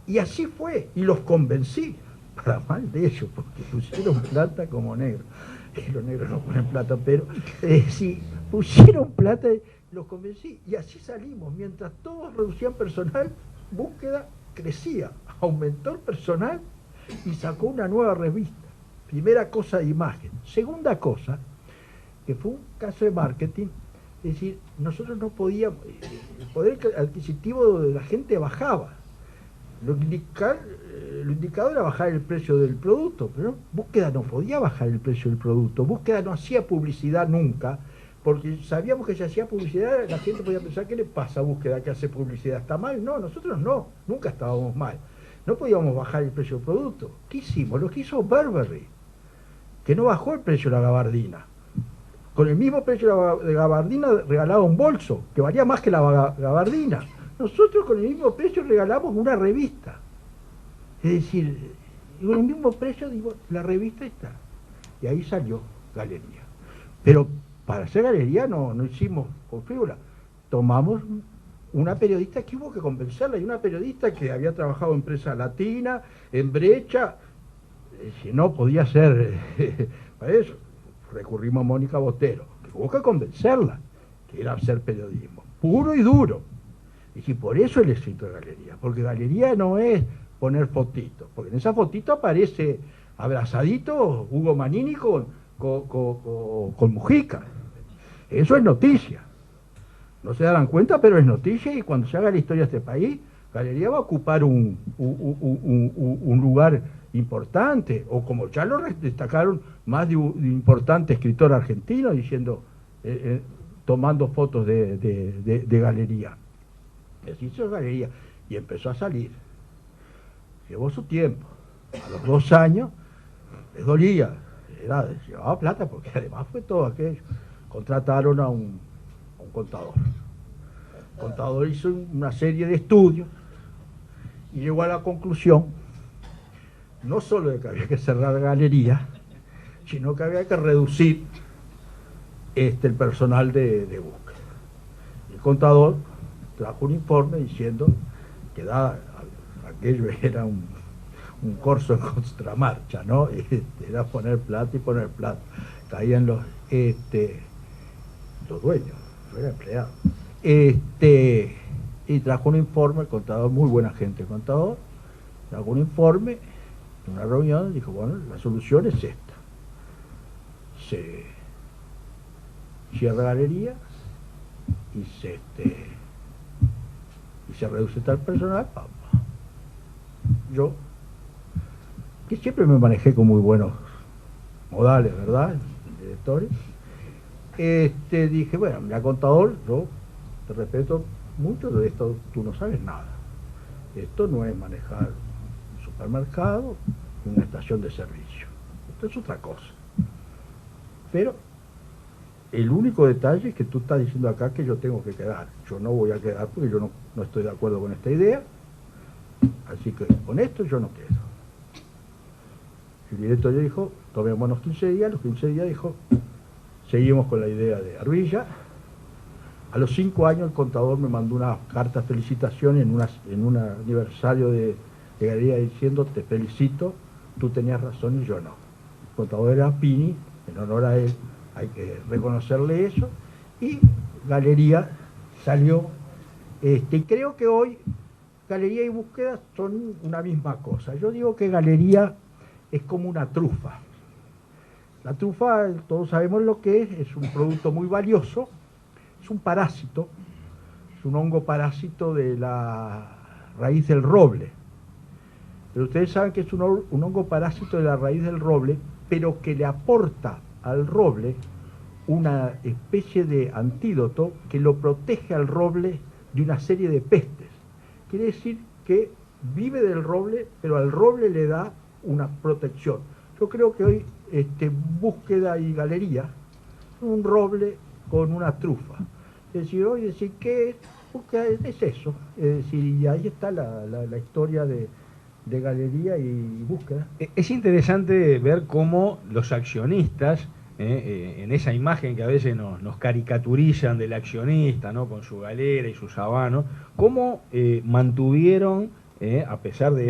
Y así fue, y los convencí, para mal de ellos, porque pusieron plata como negro. Los negros no ponen plata, pero sí, pusieron plata, los convencí. Y así salimos, mientras todos reducían personal, Búsqueda crecía, aumentó el personal y sacó una nueva revista. Primera cosa de imagen. Segunda cosa, que fue un caso de marketing, es decir, nosotros no podíamos, el poder adquisitivo de la gente bajaba. Lo indicado era bajar el precio del producto, pero Búsqueda no podía bajar el precio del producto. Búsqueda no hacía publicidad nunca, porque sabíamos que si hacía publicidad la gente podía pensar, ¿qué le pasa a Búsqueda que hace publicidad? ¿Está mal? No, nosotros no, nunca estábamos mal. No podíamos bajar el precio del producto. ¿Qué hicimos? Lo que hizo Burberry, que no bajó el precio de la gabardina. Con el mismo precio de la gabardina regalaba un bolso, que valía más que la gabardina. Nosotros con el mismo precio regalamos una revista. Es decir, con el mismo precio, digo, la revista está. Y ahí salió Galería. Pero para hacer Galería no hicimos con frívola. Tomamos una periodista que hubo que convencerla, y una periodista que había trabajado en Prensa Latina, en Brecha, no podía ser para eso. Recurrimos a Mónica Botero, que hubo que convencerla, que era hacer periodismo, puro y duro. Y por eso el éxito de Galería, porque Galería no es poner fotitos, porque en esa fotito aparece abrazadito Hugo Manini con Mujica. Eso es noticia. No se darán cuenta, pero es noticia, y cuando se haga la historia de este país, Galería va a ocupar un lugar importante, o como ya lo destacaron más de un importante escritor argentino diciendo, tomando fotos de Galería. Así hizo Galería, y empezó a salir. Llevó su tiempo. A los 2 años, les dolía, llevaba plata, porque además fue todo aquello. Contrataron a un contador. El contador hizo una serie de estudios y llegó a la conclusión no solo de que había que cerrar Galería, sino que había que reducir el personal de búsqueda. El contador trajo un informe diciendo que aquello era un corso en contramarcha, ¿no? Era poner plata y poner plata. Caían los dueños, yo era empleado. Y trajo un informe, el contador, muy buena gente el contador, trajo un informe en una reunión y dijo, bueno, la solución es esta. Se cierra Galería y se reduce tal personal. Yo, que siempre me manejé con muy buenos modales, ¿verdad?, directores, dije, bueno, mira, contador, yo te respeto mucho, de esto tú no sabes nada. Esto no es manejar un supermercado, una estación de servicio. Esto es otra cosa. Pero el único detalle es que tú estás diciendo acá que yo tengo que quedar. Yo no voy a quedar porque yo no estoy de acuerdo con esta idea. Así que con esto yo no quedo. El director le dijo, tomémonos 15 días. Los 15 días dijo, seguimos con la idea de Arbilla. A los 5 años el contador me mandó una carta de felicitación en un aniversario de Galería diciendo, te felicito, tú tenías razón y yo no. El contador era Pini, en honor a él hay que reconocerle eso, y Galería salió, y creo que hoy Galería y búsqueda son una misma cosa. Yo digo que Galería es como una trufa. La trufa, todos sabemos lo que es un producto muy valioso, es un parásito, es un hongo parásito de la raíz del roble. Pero ustedes saben que es un hongo parásito de la raíz del roble, pero que le aporta al roble una especie de antídoto que lo protege al roble de una serie de pestes. Quiere decir que vive del roble, pero al roble le da una protección. Yo creo que hoy búsqueda y Galería son un roble con una trufa. Es decir, hoy decir que búsqueda es eso. Es decir, y ahí está la historia de Galería y búsqueda. Es interesante ver cómo los accionistas, en esa imagen que a veces nos caricaturizan del accionista, ¿no?, con su galera y sus habanos, cómo mantuvieron, a pesar de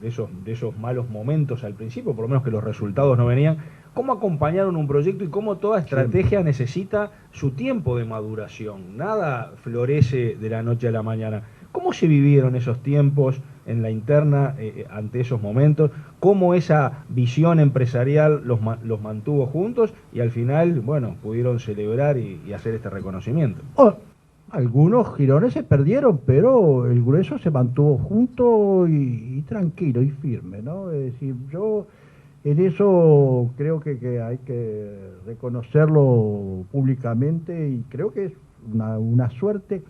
esos malos momentos al principio, por lo menos que los resultados no venían, cómo acompañaron un proyecto y cómo toda estrategia necesita su tiempo de maduración. Nada florece de la noche a la mañana. ¿Cómo se vivieron esos tiempos en la interna ante esos momentos? ¿Cómo esa visión empresarial los mantuvo juntos y al final, bueno, pudieron celebrar y hacer este reconocimiento? Algunos jirones se perdieron, pero el grueso se mantuvo junto y tranquilo y firme, ¿no? Es decir, yo en eso creo que hay que reconocerlo públicamente, y creo que es una suerte.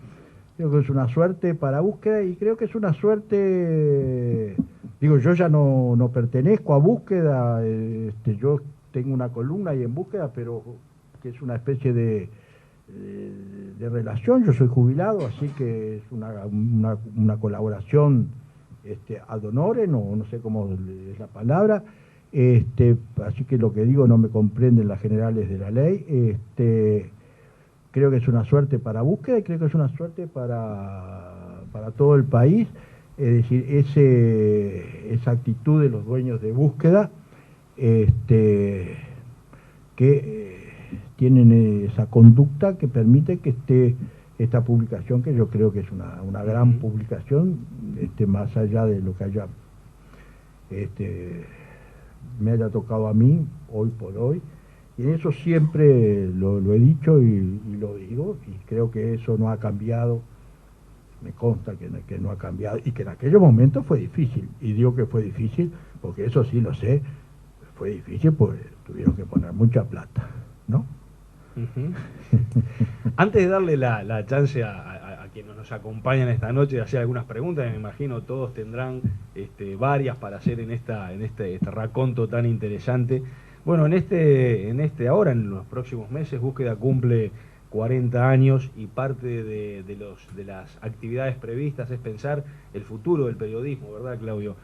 Creo que es una suerte para búsqueda, y creo que es una suerte, digo, yo ya no pertenezco a búsqueda, yo tengo una columna ahí en búsqueda, pero que es una especie de relación. Yo soy jubilado, así que es una colaboración ad honorem, no sé cómo es la palabra, así que lo que digo no me comprenden las generales de la ley. Creo que es una suerte para búsqueda y creo que es una suerte para todo el país. Es decir, esa actitud de los dueños de búsqueda, que tienen esa conducta que permite que esté esta publicación, que yo creo que es una gran publicación, más allá de lo que haya me haya tocado a mí, hoy por hoy. Y en eso siempre lo he dicho y lo digo, y creo que eso no ha cambiado. Me consta que no ha cambiado y que en aquellos momentos fue difícil. Y digo que fue difícil porque eso sí lo sé, fue difícil porque tuvieron que poner mucha plata, ¿no? Uh-huh. Antes de darle la chance a quienes nos acompañan esta noche de hacer algunas preguntas, me imagino todos tendrán varias para hacer en este raconto tan interesante. Bueno, ahora, en los próximos meses, Búsqueda cumple 40 años y parte de las actividades previstas es pensar el futuro del periodismo, ¿verdad, Claudio?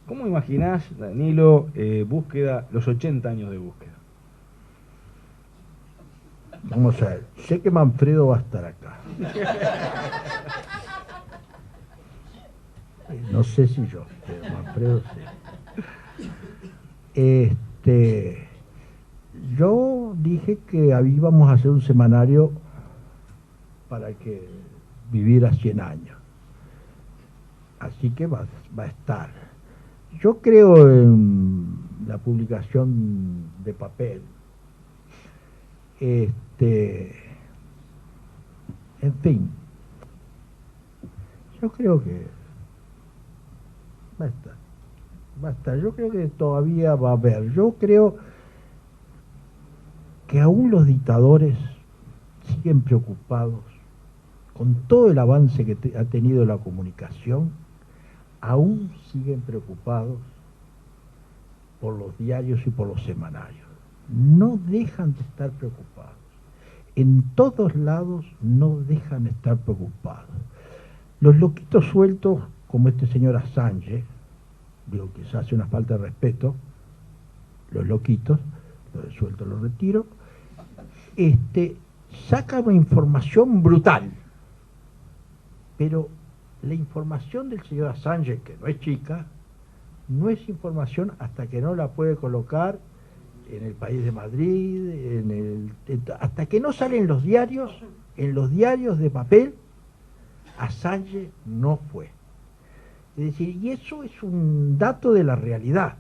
¿Cómo imaginás, Danilo, Búsqueda, los 80 años de Búsqueda? Vamos a ver, sé que Manfredo va a estar acá. No sé si yo, pero Manfredo sí. Yo dije que íbamos a hacer un semanario para que viviera 100 años. Así que va a estar. Yo creo en la publicación de papel. En fin, yo creo que va a estar, yo creo que todavía va a haber, yo creo que aún los dictadores siguen preocupados con todo el avance que ha tenido la comunicación, aún siguen preocupados por los diarios y por los semanarios. No dejan de estar preocupados. En todos lados no dejan de estar preocupados. Los loquitos sueltos, como este señor Assange, digo que se hace una falta de respeto, los loquitos, lo de suelto lo retiro, sacan una información brutal, pero la información del señor Assange, que no es chica, no es información hasta que no la puede colocar en El País de Madrid, hasta que no salen los diarios, en los diarios de papel, Assange no fue. Es decir, y eso es un dato de la realidad.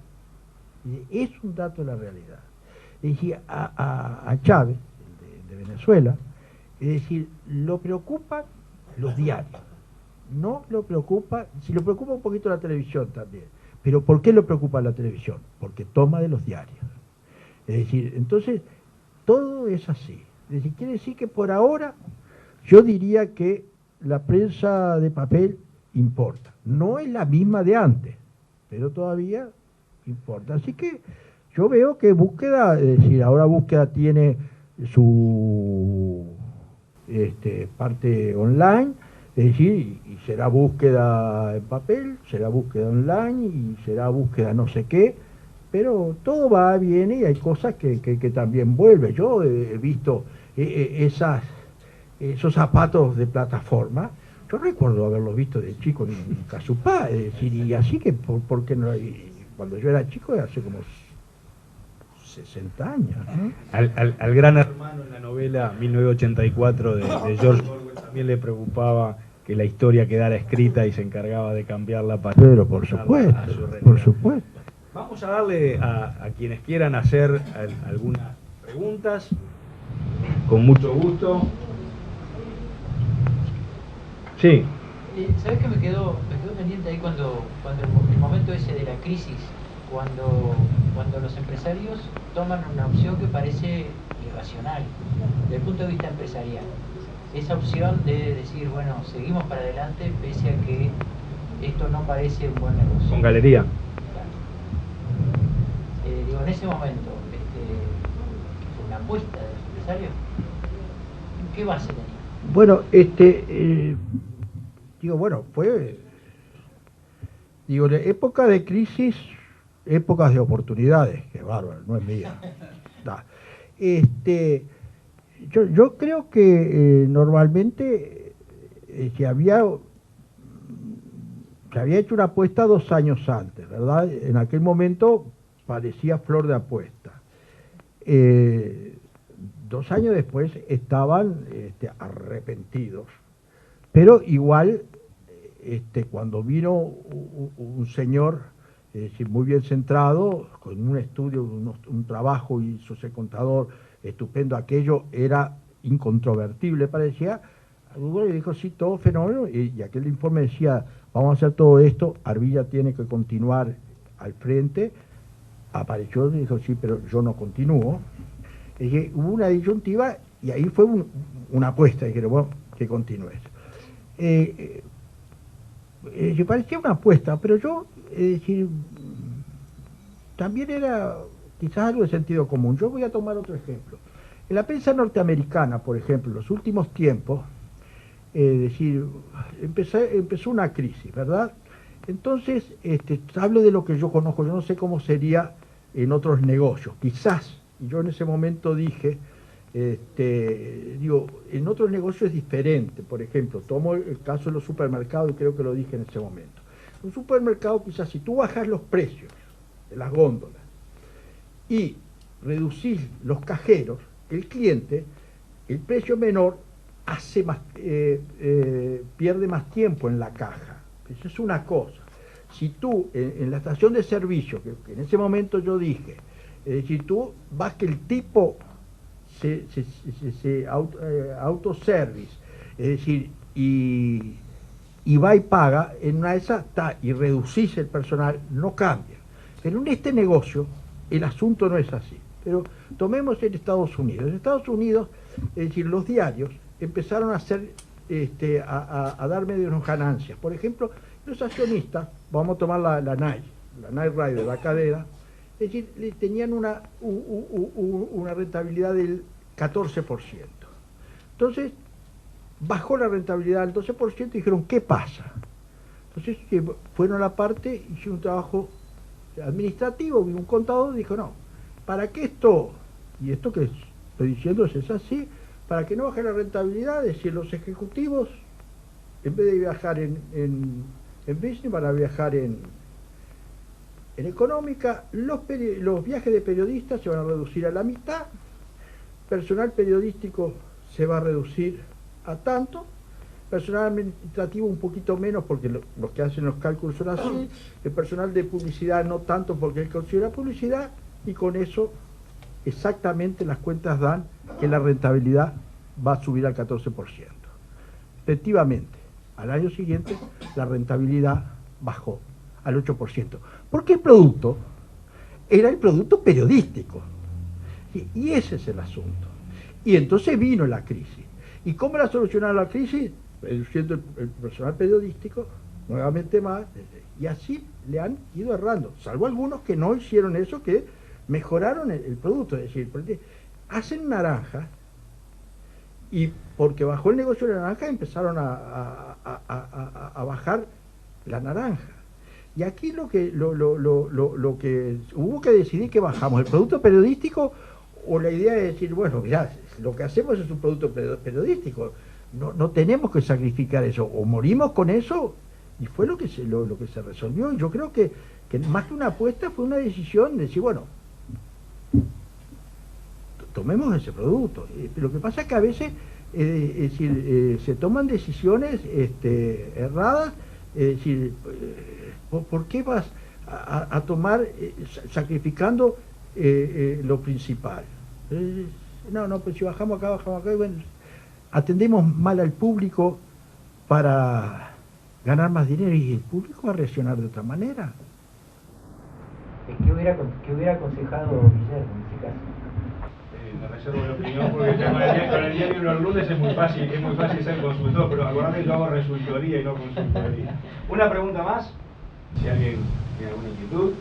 Es un dato de la realidad. Es decir, a Chávez, de Venezuela, es decir, lo preocupan los diarios. No lo preocupa, si lo preocupa un poquito la televisión también. Pero ¿por qué lo preocupa la televisión? Porque toma de los diarios. Es decir, entonces, todo es así. Es decir, quiere decir que por ahora yo diría que la prensa de papel importa. No es la misma de antes, pero todavía importa. Así que yo veo que Búsqueda, es decir, ahora Búsqueda tiene su parte online, es decir, y será Búsqueda en papel, será Búsqueda online y será Búsqueda no sé qué, pero todo va, viene y hay cosas que también vuelven. Yo he visto esos zapatos de plataforma, yo recuerdo haberlos visto de chico en Casupá, es decir, y así que, ¿por qué no? Cuando yo era chico, hace como 60 años, ¿no? Al gran hermano en la novela 1984 de George Orwell también le preocupaba que la historia quedara escrita y se encargaba de cambiarla para... Pero por supuesto, por supuesto. Vamos a darle a quienes quieran hacer algunas preguntas, con mucho gusto. Sí. ¿Sabes qué me quedó pendiente ahí cuando el momento ese de la crisis, cuando los empresarios toman una opción que parece irracional desde el punto de vista empresarial? Esa opción de decir, bueno, seguimos para adelante pese a que esto no parece un buen negocio. Con Galería. Digo, en ese momento, ¿fue una apuesta de los empresarios? ¿Qué base tenía? Bueno, fue, la época de crisis, épocas de oportunidades, que bárbaro, no es mía. Yo creo que normalmente se había hecho una apuesta 2 años antes, ¿verdad? En aquel momento parecía flor de apuesta. 2 años después estaban arrepentidos. Pero igual, cuando vino un señor es decir, muy bien centrado, con un estudio, un trabajo, hizo ese contador estupendo, aquello era incontrovertible, parecía. Google dijo, sí, todo fenómeno, y aquel informe decía, vamos a hacer todo esto, Arbilla tiene que continuar al frente. Apareció y dijo, sí, pero yo no continúo. Es que hubo una disyuntiva y ahí fue una apuesta, dijeron, bueno, que continúes. Me parecía una apuesta, pero yo, es decir, también era quizás algo de sentido común. Yo voy a tomar otro ejemplo. En la prensa norteamericana, por ejemplo, en los últimos tiempos, es decir, empezó una crisis, ¿verdad? Entonces, hablo de lo que yo conozco, yo no sé cómo sería en otros negocios, quizás, y yo en ese momento dije, digo, en otros negocios es diferente. Por ejemplo, tomo el caso de los supermercados y creo que lo dije en ese momento. Un supermercado, quizás, si tú bajas los precios de las góndolas y reducís los cajeros, el cliente, el precio menor, hace más, pierde más tiempo en la caja. Eso es una cosa. Si tú, en la estación de servicio, que en ese momento yo dije, si tú vas que el tipo autoservice, es decir, y va y paga, en una de esas está, y reducís el personal, no cambia. Pero en este negocio, el asunto no es así. Pero tomemos en Estados Unidos. En Estados Unidos, es decir, los diarios empezaron a hacer, a dar menos ganancias. Por ejemplo, los accionistas, vamos a tomar la Night Rider, la cadena, es decir, tenían una rentabilidad del 14%. Entonces, bajó la rentabilidad al 12% y dijeron, ¿qué pasa? Entonces, fueron a la parte, hicieron un trabajo administrativo, un contador dijo, no, para que esto, y esto que estoy diciendo es así, para que no baje la rentabilidad, es decir, los ejecutivos, en vez de viajar en business, van a viajar en económica, los viajes de periodistas se van a reducir a la mitad, personal periodístico se va a reducir a tanto, personal administrativo un poquito menos porque los que hacen los cálculos son así, el personal de publicidad no tanto porque él considera publicidad, y con eso exactamente las cuentas dan que la rentabilidad va a subir al 14%. Efectivamente, al año siguiente la rentabilidad bajó al 8%. Porque el producto era el producto periodístico. Y ese es el asunto. Y entonces vino la crisis. ¿Y cómo la solucionaron la crisis? Reduciendo el personal periodístico, nuevamente más, y así le han ido errando. Salvo algunos que no hicieron eso, que mejoraron el producto. Es decir, hacen naranjas, y porque bajó el negocio de la naranja empezaron a bajar la naranja. Y aquí lo que hubo que decidir que bajamos, el producto periodístico o la idea de decir, bueno, ya, lo que hacemos es un producto periodístico, no tenemos que sacrificar eso, o morimos con eso, y fue lo que se resolvió. Y yo creo que más que una apuesta fue una decisión de decir, bueno, tomemos ese producto. Lo que pasa es que a veces se toman decisiones erradas, es decir, ¿por qué vas a tomar sacrificando lo principal? No, pues si bajamos acá, y bueno, atendemos mal al público para ganar más dinero, y el público va a reaccionar de otra manera. ¿Qué hubiera aconsejado Guillermo en ese caso? Me reservo la opinión porque con el diario los lunes es muy fácil ser consultor, pero acordate que yo hago resultoría y no consultoría. Una pregunta más, si alguien tiene alguna inquietud.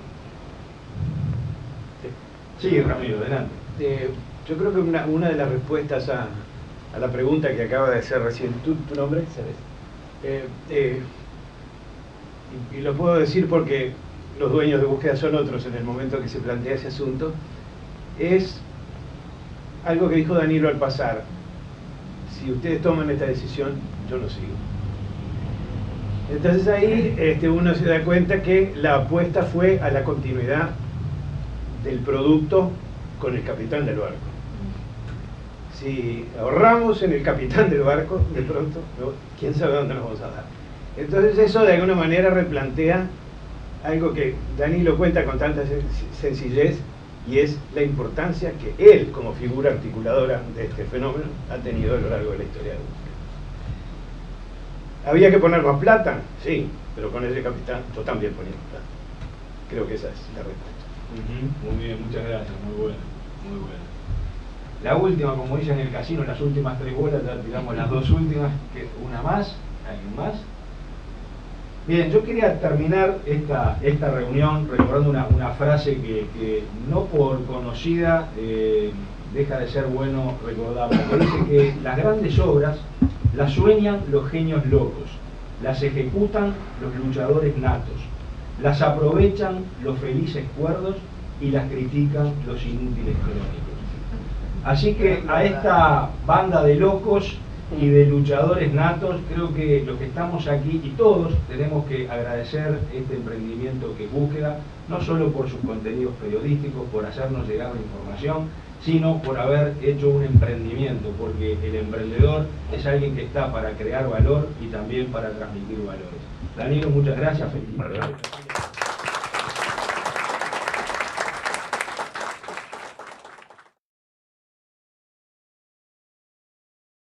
Sí, Ramiro, adelante. Yo creo que una de las respuestas a la pregunta que acaba de hacer recién, ¿tu nombre? Y lo puedo decir porque los dueños de búsqueda son otros en el momento que se plantea ese asunto, es algo que dijo Danilo al pasar: si ustedes toman esta decisión, yo lo sigo. Entonces ahí uno se da cuenta que la apuesta fue a la continuidad del producto con el capitán del barco. Si ahorramos en el capitán del barco, de pronto, quién sabe dónde nos vamos a dar. Entonces eso de alguna manera replantea algo que Danilo cuenta con tanta sencillez, y es la importancia que él, como figura articuladora de este fenómeno, ha tenido a lo largo de la historia de búsqueda. ¿Había que poner más plata? Sí, pero con ese capitán yo también ponía más plata. Creo que esa es la respuesta. Muy bien, muchas gracias, muy buena, muy buena. La última, como dicen en el casino, las últimas 3 bolas, ya tiramos las 2 últimas, una más, ¿alguien más? Bien, yo quería terminar esta reunión recordando una frase que no por conocida deja de ser bueno recordarla, que dice que las grandes obras las sueñan los genios locos, las ejecutan los luchadores natos, las aprovechan los felices cuerdos y las critican los inútiles crónicos. Así que a esta banda de locos y de luchadores natos, creo que los que estamos aquí y todos tenemos que agradecer este emprendimiento que es Búsqueda, no solo por sus contenidos periodísticos, por hacernos llegar la información, sino por haber hecho un emprendimiento, porque el emprendedor es alguien que está para crear valor y también para transmitir valores. Danilo, muchas gracias. Feliz.